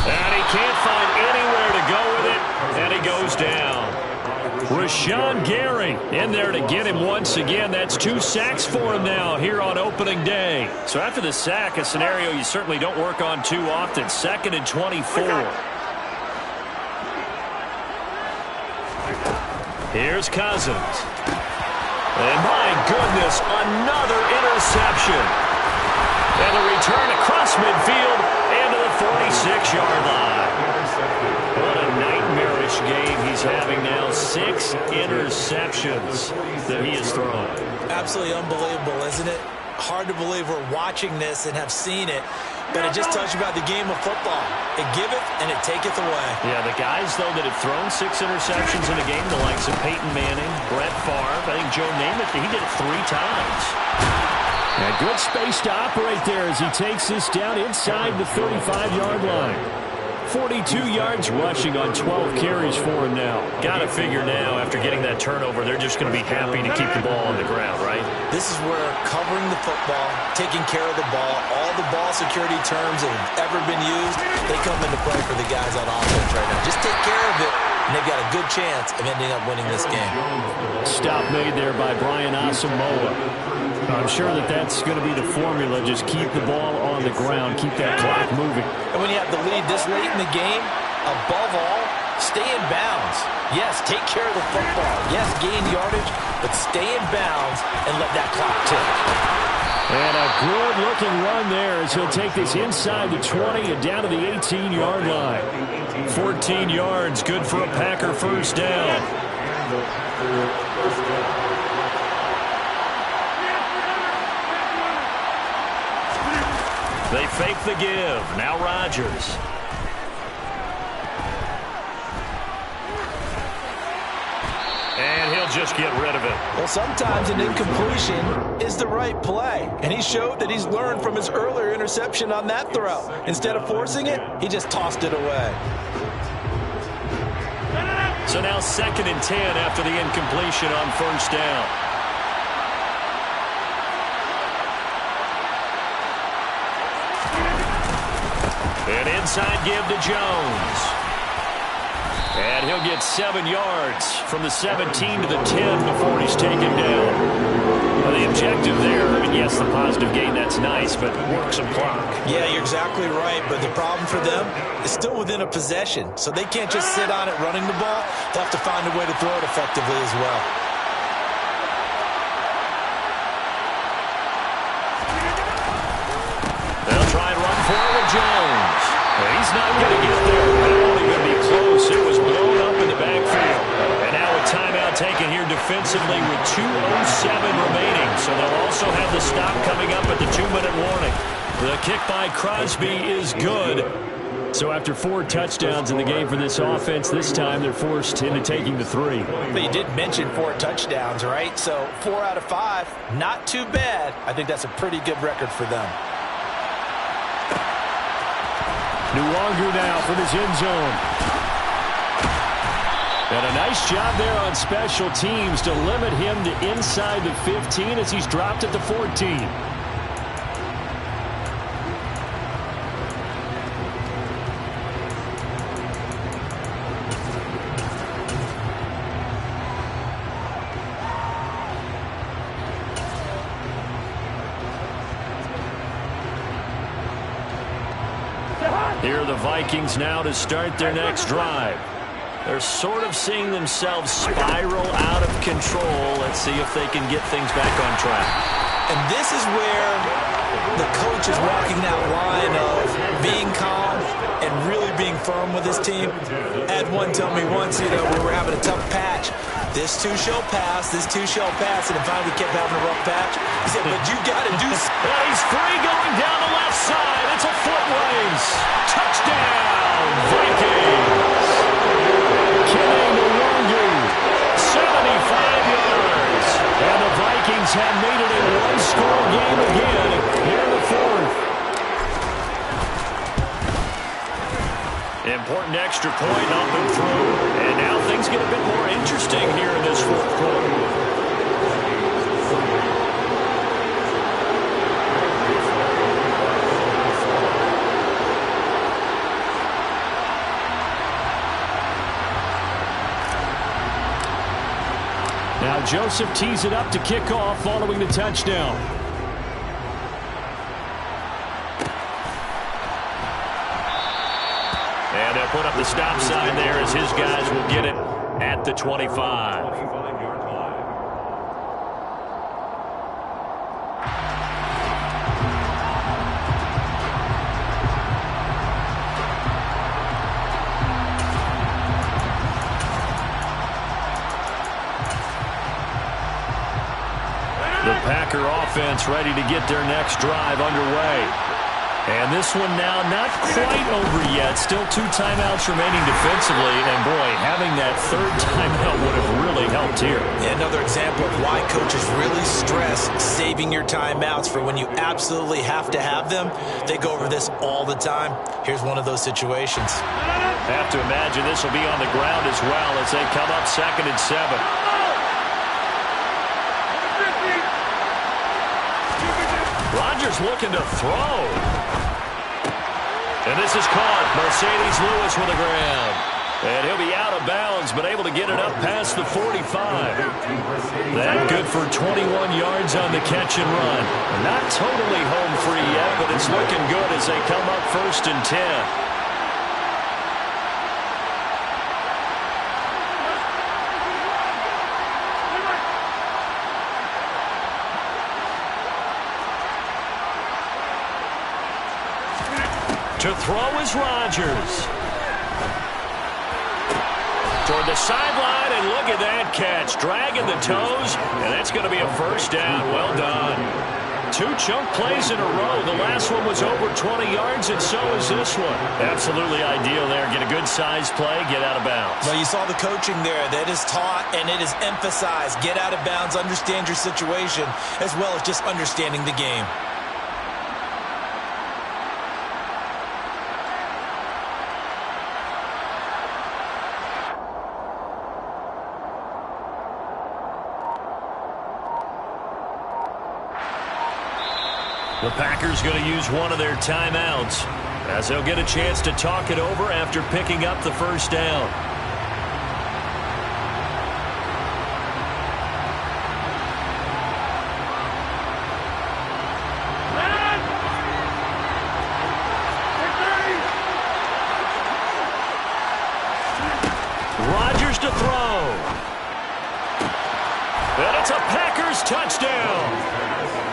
And he can't find anywhere to go with it, and he goes down. Rashawn Gary in there to get him once again. That's 2 sacks for him now here on opening day. So after the sack, a scenario you certainly don't work on too often. 2nd and 24. Here's Cousins. And my goodness, another interception. And a return across midfield and to the 46-yard line. What a nightmarish game he's having now. 6 interceptions that he has thrown. Absolutely unbelievable, isn't it? Hard to believe we're watching this and have seen it, but it just tells you about the game of football. It giveth and it taketh away. Yeah, the guys, though, that have thrown 6 interceptions in a game, the likes of Peyton Manning, Brett Favre, I think Joe Namath, he did it 3 times. And good space to operate there as he takes this down inside the 35-yard line. 42 yards rushing on 12 carries for him now. Got to figure now, after getting that turnover, they're just going to be happy to keep the ball on the ground, right? This is where covering the football, taking care of the ball, all the ball security terms that have ever been used, they come into play for the guys on offense right now. Just take care of it, and they've got a good chance of ending up winning this game. Stop made there by Brian Asamoah. I'm sure that that's going to be the formula. Just keep the ball on the ground. Keep that clock moving. And when you have the lead this late in the game, above all, stay in bounds. Yes, take care of the football. Yes, gain yardage, but stay in bounds and let that clock tick. And a good-looking run there as he'll take this inside the 20 and down to the 18-yard line. 14 yards, good for a Packer first down. They fake the give. Now Rodgers. And he'll just get rid of it. Well, sometimes an incompletion is the right play. And he showed that he's learned from his earlier interception on that throw. Instead of forcing it, he just tossed it away. So now 2nd and 10 after the incompletion on first down. An inside give to Jones. And he'll get 7 yards from the 17 to the 10 before he's taken down. Well, the objective there, I mean, yes, the positive gain, that's nice, but work some clock. Yeah, you're exactly right, but the problem for them is still within a possession, so they can't just sit on it running the ball. They'll have to find a way to throw it effectively as well. They'll try and run for it with Jones. He's not going to get there. It won't even be close. It was blown up in the backfield. And now a timeout taken here defensively with 2:07 remaining. So they'll also have the stop coming up at the 2-minute warning. The kick by Crosby is good. So after 4 touchdowns in the game for this offense, this time they're forced into taking the 3. But you did mention 4 touchdowns, right? So 4 out of 5, not too bad. I think that's a pretty good record for them. Nuwanger now from his end zone. And a nice job there on special teams to limit him to inside the 15 as he's dropped at the 14. Here are the Vikings now to start their next drive. They're sort of seeing themselves spiral out of control. Let's see if they can get things back on track. And this is where the coach is walking that line of being calm and really being firm with his team. I had one tell me once, we were having a tough patch. This too shall pass, this too shall pass, and finally we kept having a rough patch. He said, but you got to do something. And he's free going down the left side. It's a foot race. Touchdown, Vikings. Killing the Wongu, 75 yards. And the Vikings have made it a one-score game again here in the 4th. Important extra point up and through. And now things get a bit more interesting here in this 4th quarter. now. Joseph tees it up to kick off following the touchdown. And they'll put up the stop sign there as his guys will get it at the 25. The Packer offense ready to get their next drive underway. And this one now not quite over yet. Still 2 timeouts remaining defensively. And, boy, having that third timeout would have really helped here. Another example of why coaches really stress saving your timeouts for when you absolutely have to have them. They go over this all the time. Here's one of those situations. Have to imagine this will be on the ground as well as they come up 2nd and 7. Rodgers looking to throw. And this is caught. Mercedes Lewis with the ground. And he'll be out of bounds, but able to get it up past the 45. That good for 21 yards on the catch and run. Not totally home free yet, but it's looking good as they come up 1st and 10. To throw is Rodgers. Toward the sideline, and look at that catch. Dragging the toes, and that's going to be a 1st down. Well done. 2 chunk plays in a row. The last one was over 20 yards, and so is this one. Absolutely ideal there. Get a good size play, get out of bounds. Well, you saw the coaching there. That is taught, and it is emphasized. Get out of bounds, understand your situation, as well as just understanding the game. The Packers going to use one of their timeouts as they'll get a chance to talk it over after picking up the 1st down. Rodgers to throw. And it's a Packers touchdown.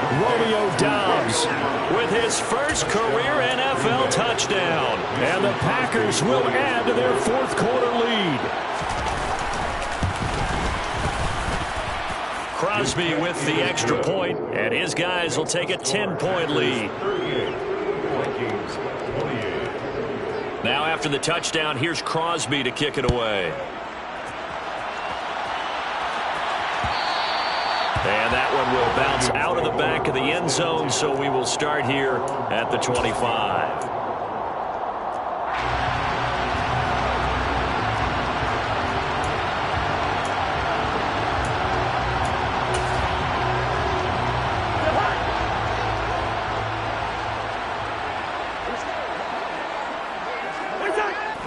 Romeo Doubs with his first career NFL touchdown. And the Packers will add to their 4th quarter lead. Crosby with the extra point, and his guys will take a 10-point lead. Now after the touchdown, here's Crosby to kick it away. And that one will bounce out of the back of the end zone, so we will start here at the 25.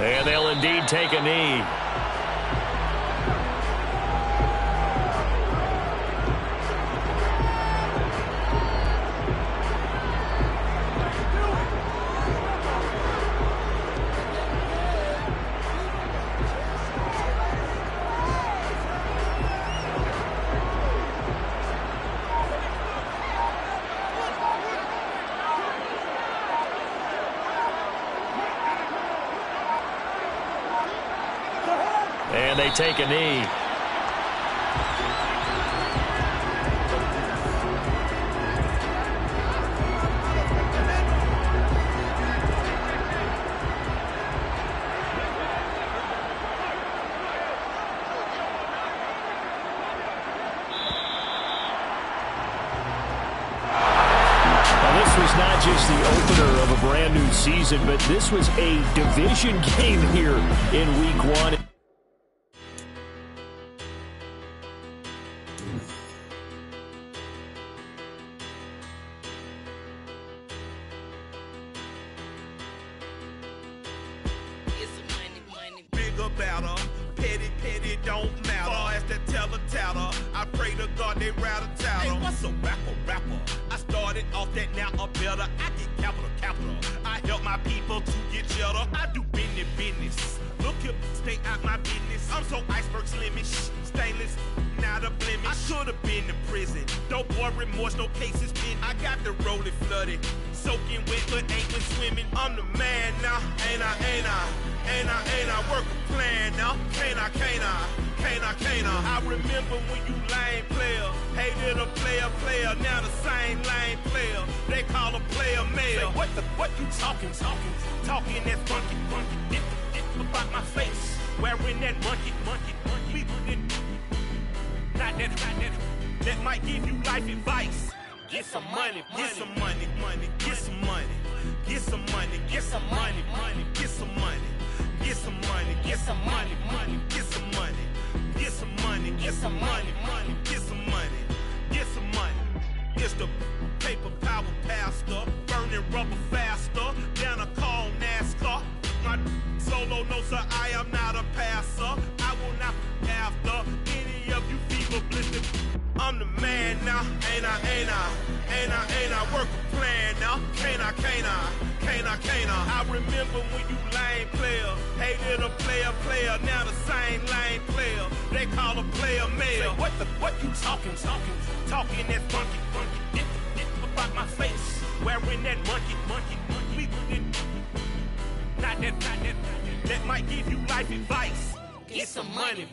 And they'll indeed take a knee. And they take a knee. This was not just the opener of a brand new season, but this was a division game here in Week 1. Bigger, better, petty, don't matter. Far as the teller tatter, I I pray to God they rattle tattle. Hey, what's a rapper? I started off that, now I'm better. I get capital. I help my people to get cheddar. I do business. Look here, stay out my business. I'm so iceberg slimmish, stainless, not a blemish. I should've been in prison. No boy remorse, no cases pinned. I got the rolling flooded, soaking wet, but ain't been swimming. I'm the man now, ain't I work a plan now. Can't I? I remember when you lame player, hated a player, now the same lame player. They call a player male. Say, what you talking that funky. Get about my face, wearing that monkey. We not that might give you life advice. Get some money. It's the paper power pastor, burning rubber faster, down a call NASCAR. My solo, no sir, I am not a passer. I will not after any of you fever blistered. I'm the man now, ain't I work a plan now. Can't I remember when you lame player, hated a player, now the same lame player. They call a player male. Say, what you talking that funky. Get about my face, wearing that monkey. We not that might give you life advice. Get some money.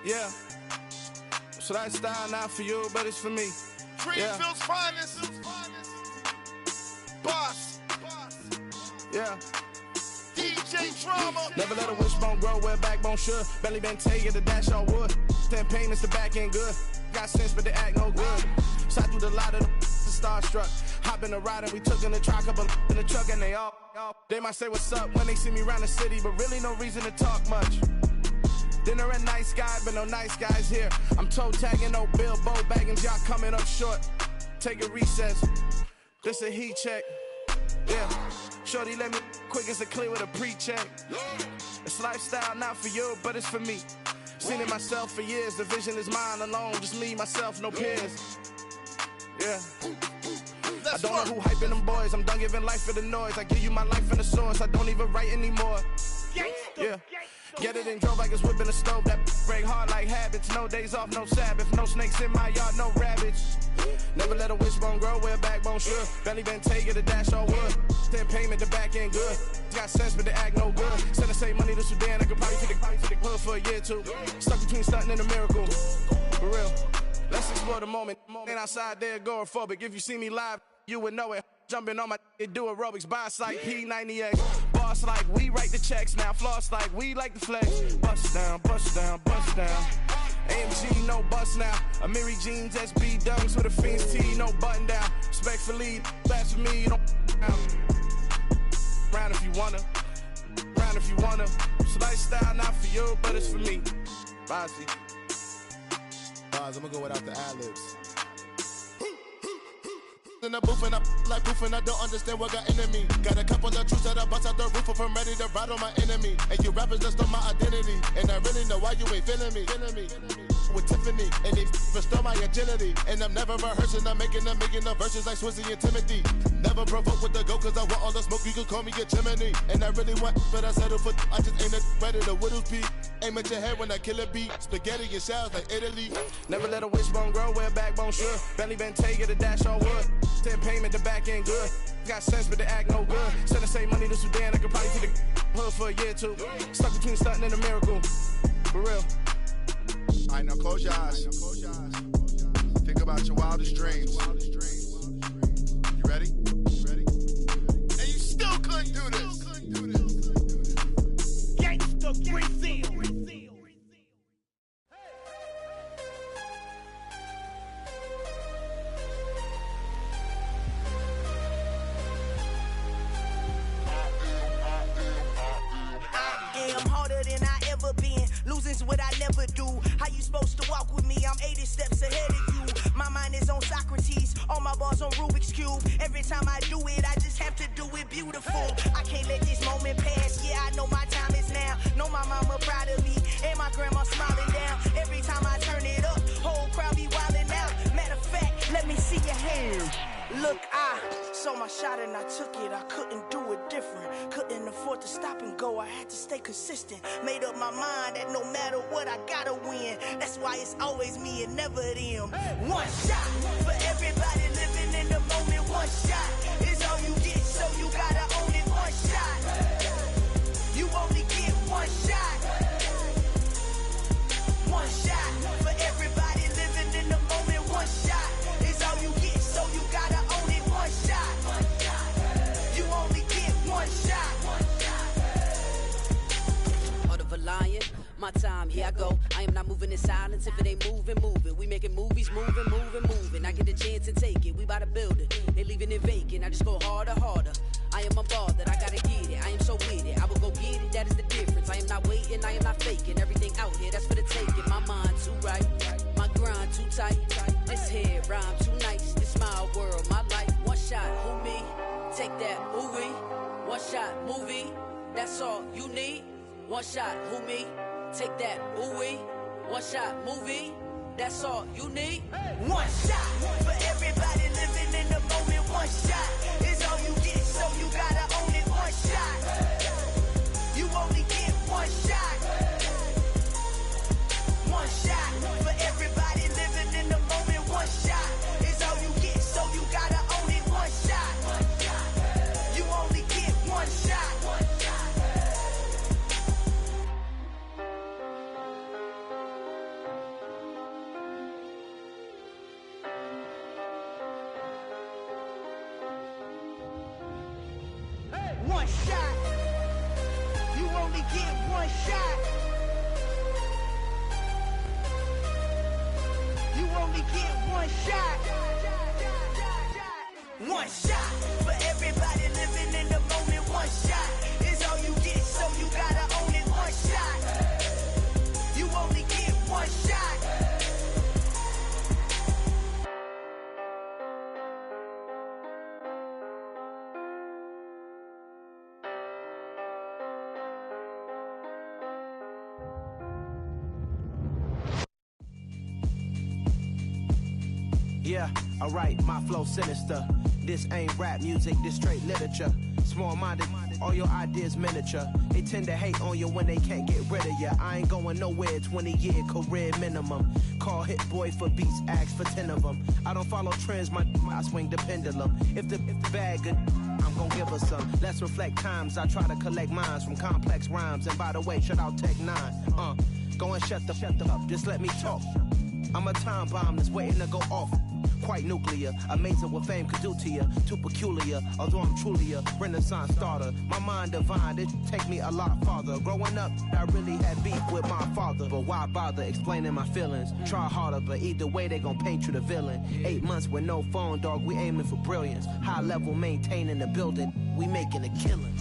Yeah. So that style not for you, but it's for me. Greenfield's finest. Boss. Yeah. DJ Drama. Never let a wishbone grow where backbone should. Belly been taking the dash on wood. Stand pain is the back end good. Got sense, but they act no good. Shot through the lot of the starstruck. Hop in the ride and we took in the truck, couple in the truck, and they all. They might say what's up when they see me around the city, but really no reason to talk much. Dinner at nice guy, but no nice guys here. I'm toe tagging, no Bilbo baggins, y'all coming up short. Take a recess. This a heat check. Yeah. Shorty let me quick as a clear with a pre-check. It's lifestyle not for you, but it's for me. Seen it myself for years. The vision is mine alone. Just me, myself, no peers. Yeah. I don't know who hyping them boys. I'm done giving life for the noise. I give you my life in the source. I don't even write anymore. Yeah. Get it and drove like it's whipping a stove. That break hard like habits. No days off, no Sabbath. No snakes in my yard, no rabbits. Never let a wishbone grow where a backbone should. Belly been taking the dash on wood. Then payment, the back end good. Got sense, but they act no good. Send the same money to Sudan. I could probably take the hood for a year or two. Stuck between stunting and a miracle. For real. Let's explore the moment. Ain't outside there agoraphobic. If you see me live, you would know it. Jumping on my do aerobics, boss like P90X. Boss like we write the checks now. Floss like we like the flex. Bust down, bust down, bust down. AMG, no bust now. Amiri jeans, SB dunks with a Fiends T, no button down. Respectfully, that's for me, you don't down. Round if you wanna. Round if you wanna. It's lifestyle not for you, but it's for me. Bossy. Bars, I'm gonna go without the ad-libs. In the booth and I like proof and I don't understand what got into me. Got a couple of truths that I bust out the roof if I'm ready to ride on my enemy. And you rappers just on my identity. And I really know why you ain't feeling me. with Tiffany. And they restore my agility. And I'm never rehearsing, I'm making the verses like Swizzy and Timothy. Never provoke with the go, cause I want all the smoke, you can call me a chimney. And I really want, but I settle for, I just ain't ready to whittles be. Aim at your head when I kill a beat. Spaghetti and shells like Italy. Never let a wishbone grow where a backbone should. Bentley Bentayga, the dash all wood. 10 payment, the back end good. Got sense, but the act no good. Send the same money to Sudan, I could probably see the hood for a year or two. Stuck between stunting and a miracle. For real. Alright, now close your eyes. Think about your wildest dreams. You ready? And you still couldn't do this. Gangsta Brazil. I'm harder than I ever been. Losing's what I never do. How you supposed to walk with me? I'm 80 steps ahead of you. My mind is on Socrates. All my bars on Rubik's Cube. Every time I do it, I just have to do it beautiful. I can't let this moment pass. Yeah, I know my time is now. Know my mama proud of me. And my grandma smiling down. Every time I turn it up, whole crowd be wildin' out. Matter of fact, let me see your hands. Look, I saw my shot and I took it. I couldn't do it different. Couldn't afford to stop and go. I had to stay consistent. Made up my mind that no matter what, I gotta win. That's why it's always me and never them. One shot for everybody living in the moment. One shot is all you get, so you gotta own it. One shot. You only get one shot. One shot for everybody living in the moment. One shot is all you get, so you gotta own it. One shot. You only get one shot. Heart of a lion, my time, here I go. I am not moving in silence. If it ain't moving, moving. We making movies, moving. I get a chance and take it. We bout to build it. They leaving it vacant. I just go harder. I am unbothered. I gotta get it. I am so with it. I will go get it. That is the difference. I am not waiting. I am not faking. Everything out here, that's for the taking. My mind too right. My grind too tight. This head rhyme too nice. This my world, my life. One shot, who me? Take that, ooh wee. One shot, movie. That's all you need. One shot, who me? Take that, ooh wee. One shot, movie. That's all you need. One shot for everybody living in the moment. One shot is all you get, so you gotta own it. One shot. You only get one shot. One shot for everybody living in the moment. One shot is all you get, so you gotta own it. One shot. You only get one shot. One shot. You only get one shot. You only get one shot. One shot for everybody living in the moment. One shot is all you get, so you gotta own it. One shot. You only get one shot. Yeah, alright, my flow sinister. This ain't rap music, this straight literature. Small-minded, all your ideas miniature. They tend to hate on you when they can't get rid of you. I ain't going nowhere, 20-year career minimum. Call Hit Boy for beats, ask for 10 of them. I don't follow trends, I swing the pendulum. If the bag good, I'm gon' give her some. Let's reflect times, I try to collect minds from complex rhymes. And by the way, shout out Tech 9. Go and shut the up, just let me talk. I'm a time bomb that's waiting to go off. Quite nuclear, amazing what fame could do to you. Too peculiar, although I'm truly a renaissance starter. My mind divine, it take me a lot farther. Growing up, I really had beef with my father. But why bother explaining my feelings? Try harder, but either way they gon' paint you the villain. 8 months with no phone, dog, we aiming for brilliance. High level maintaining the building, we making a killing.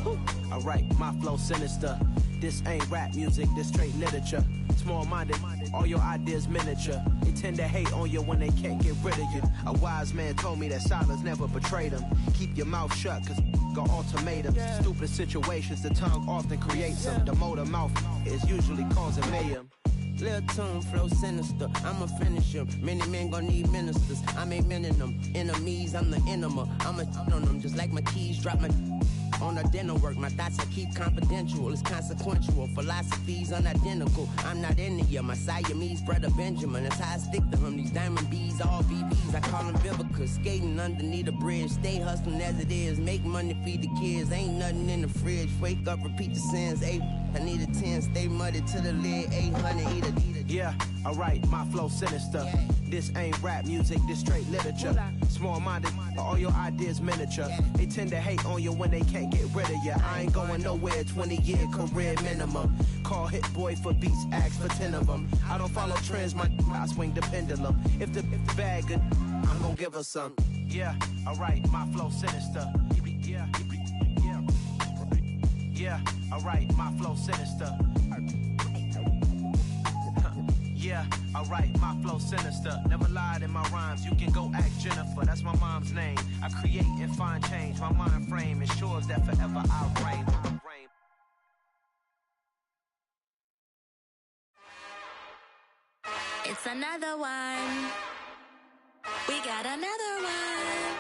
Alright, my flow sinister. This ain't rap music, this straight literature. Small-minded, all your ideas miniature. They tend to hate on you when they can't get rid of you. A wise man told me that silence never betrayed him. Keep your mouth shut, cause got ultimatums. Stupid situations, the tongue often creates them. The motor mouth is usually causing mayhem. Lil' tune, flow sinister. I'ma finish him. Many men gon' need ministers. I'm a men in them. Enemies, I'm the enema. I'ma on them just like my keys drop my on the dinner work. My thoughts I keep confidential. It's consequential. Philosophies unidentical. I'm not in it. My Siamese brother Benjamin. That's how I stick to him. These diamond bees, all BBs. I call them Vivica. Skating underneath the bridge. Stay hustling as it is. Make money, feed the kids. Ain't nothing in the fridge. Wake up, repeat the sins. I need a 10. Stay muddy to the lid. 800, eat a. Yeah, alright, my flow sinister. Yeah. This ain't rap music, this straight literature. Small-minded, all your ideas miniature. Yeah. They tend to hate on you when they can't get rid of you. I ain't going nowhere, 20-year career minimum. Call Hit Boy for beats, ask for 10 of them. I don't follow trends, I swing the pendulum. If the bag good, I'm gonna give her some. Yeah, alright, my flow sinister. Yeah, alright, my flow sinister. Yeah, alright, my flow sinister. Never lied in my rhymes, you can go ask Jennifer. That's my mom's name. I create and find change. My mind frame ensures that forever I'll reign. It's another one. We got another one.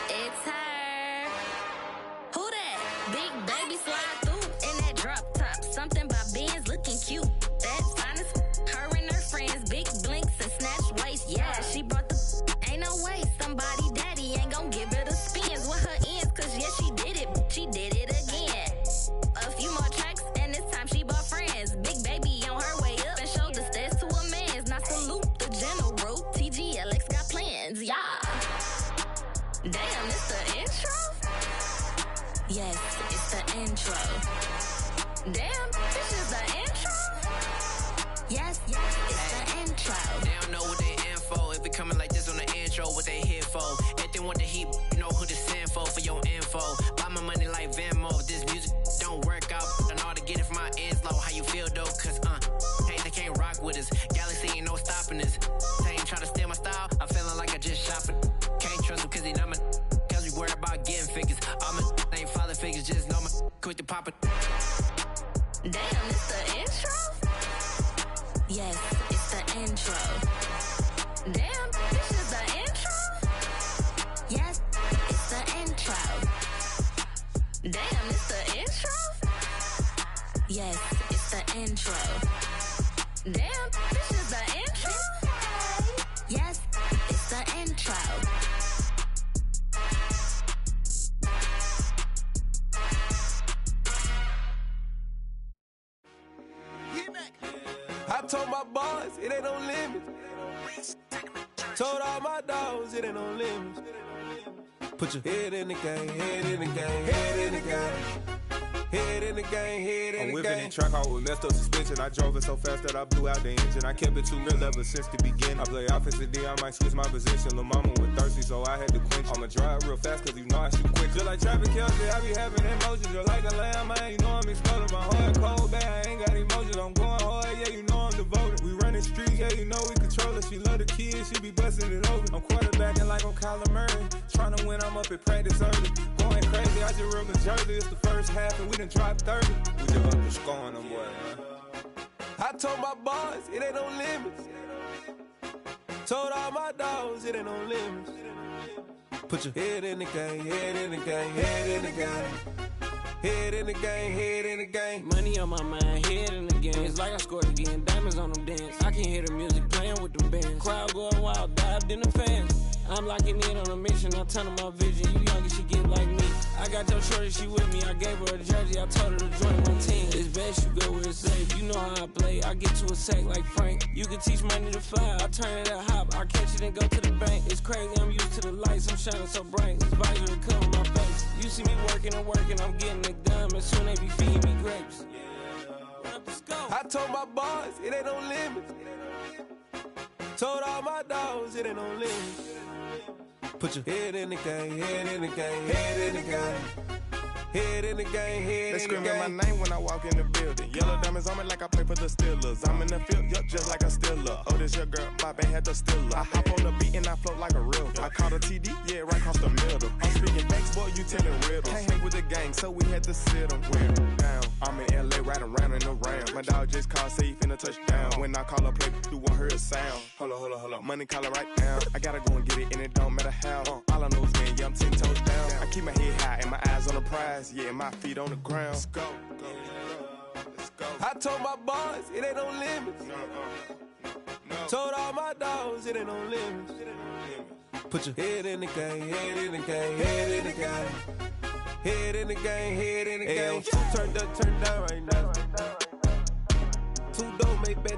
It's her. Who that? Big baby slide through in that drop top. Something by Benz looking cute. That's fine as her and her friends. Big blinks and snatch waist. Yeah, she brought the ain't no way. Somebody daddy ain't gon' give her the spins with her ends. Cause yeah, she did it. She did it again. A few more tracks and this time she bought friends. Big baby on her way up and showed the stairs to a man's. Now salute the general. TGLX got plans. Yeah. Damn, it's the intro? Yes, it's the intro. Damn, this is the intro? Yes, it's the intro. They don't know what they in for. If we coming like this on the intro, what they here for? If they want the heat, you know who to send for your info. Buy my money like Venmo. If this music don't work out, I know how to get it from my ends low. How you feel though? Cause hey, they can't rock with us. Galaxy ain't no stopping us. They ain't trying to steal my style. I'm feeling like I just shot for. Can't trust him cause he not my. Cause we worried about getting figures. All my ain't father figures, just know my quit the pop it. Damn, it's the intro? Yes, it's the intro. Damn, this is the intro? Yes, it's the intro. Damn, it's the intro? Yes, it's the intro. Damn, this is the intro? Yes, it's the intro. I told my boys, it ain't no limits. Told all my dogs, it ain't no limits. Put your head in the game, head in the game, head in the game. Head in the game, head in the game. I'm whipping in track out with messed up suspension. I drove it so fast that I blew out the engine. I kept it too real ever since the beginning. I play offensive D, I might switch my position. Lil' mama was thirsty, so I had to quench. I'ma drive real fast, cause you know I shoot quick. Just like traffic Kelsey, I be having emotions. Just like a lamb, man, you know I'm exploding. My heart cold, bad, I ain't got emotions. I'm going hard, yeah, you know I'm devoted. We running streets, yeah, you know we control it. She love the kids, she be busting it over. I'm quarterbacking like I'm Kyler Murray. Trying to win, I'm up at practice early. Going crazy, I just real the jersey. It's the first half and we done dropped 30. We just up to scoring them, boy, man. I told my boys, it ain't no limits. Told all my dogs, it ain't no limits. Put your head in the game, head in the game, head in the game. Head in the game, head in the game. Money on my mind, head in the game. It's like I scored again, diamonds on them dance. I can hear the music playing with them bands. Crowd going wild, dived in the fans. I'm locking in on a mission, I'm telling my vision. You young and she get like me. I got your shorty, she with me. I gave her a jersey, I told her to join my team. It's best you go where it's safe. You know how I play. I get to a sack like Frank. You can teach money to fly. I turn it at hop. I catch it and go to the bank. It's crazy, I'm used to the lights. I'm shining so bright. This visor will cover my face. You see me working and working. I'm getting it done. And soon they be feeding me grapes. Let's go. I told my boys, it ain't no limits. Told all my dogs, it ain't no limits. Put your head in the game, head in the game, head in the game. Head in the game, head in the game. They screaming my name when I walk in the building. Yellow diamonds on me like I play for the Steelers. I'm in the field, yup, just like a Steeler. Oh, this your girl, my band had the Steeler. I hop on the beat and I float like a river. I caught a TD, yeah, right across the middle. I'm speaking next, boy, you telling riddles. Can't hang with the gang, so we had to sit them. Wear down. I'm in LA, riding around in the round. My dog just called, say he finna touchdown. When I call a play, you won't hear a sound. Hold up. Money calling right now. I gotta go and get it, and it don't matter how. All I know is win, yeah, I'm 10 toes down. I keep my head high and my eyes on the prize. Yeah, and my feet on the ground. Let's go. I told my boys, it ain't no limits. Told all my dogs, it ain't no limits. Put your head in the game, head in the game, head in the game. Head in the game, head in the game. Turned up, turned down right now. Two dope make bad.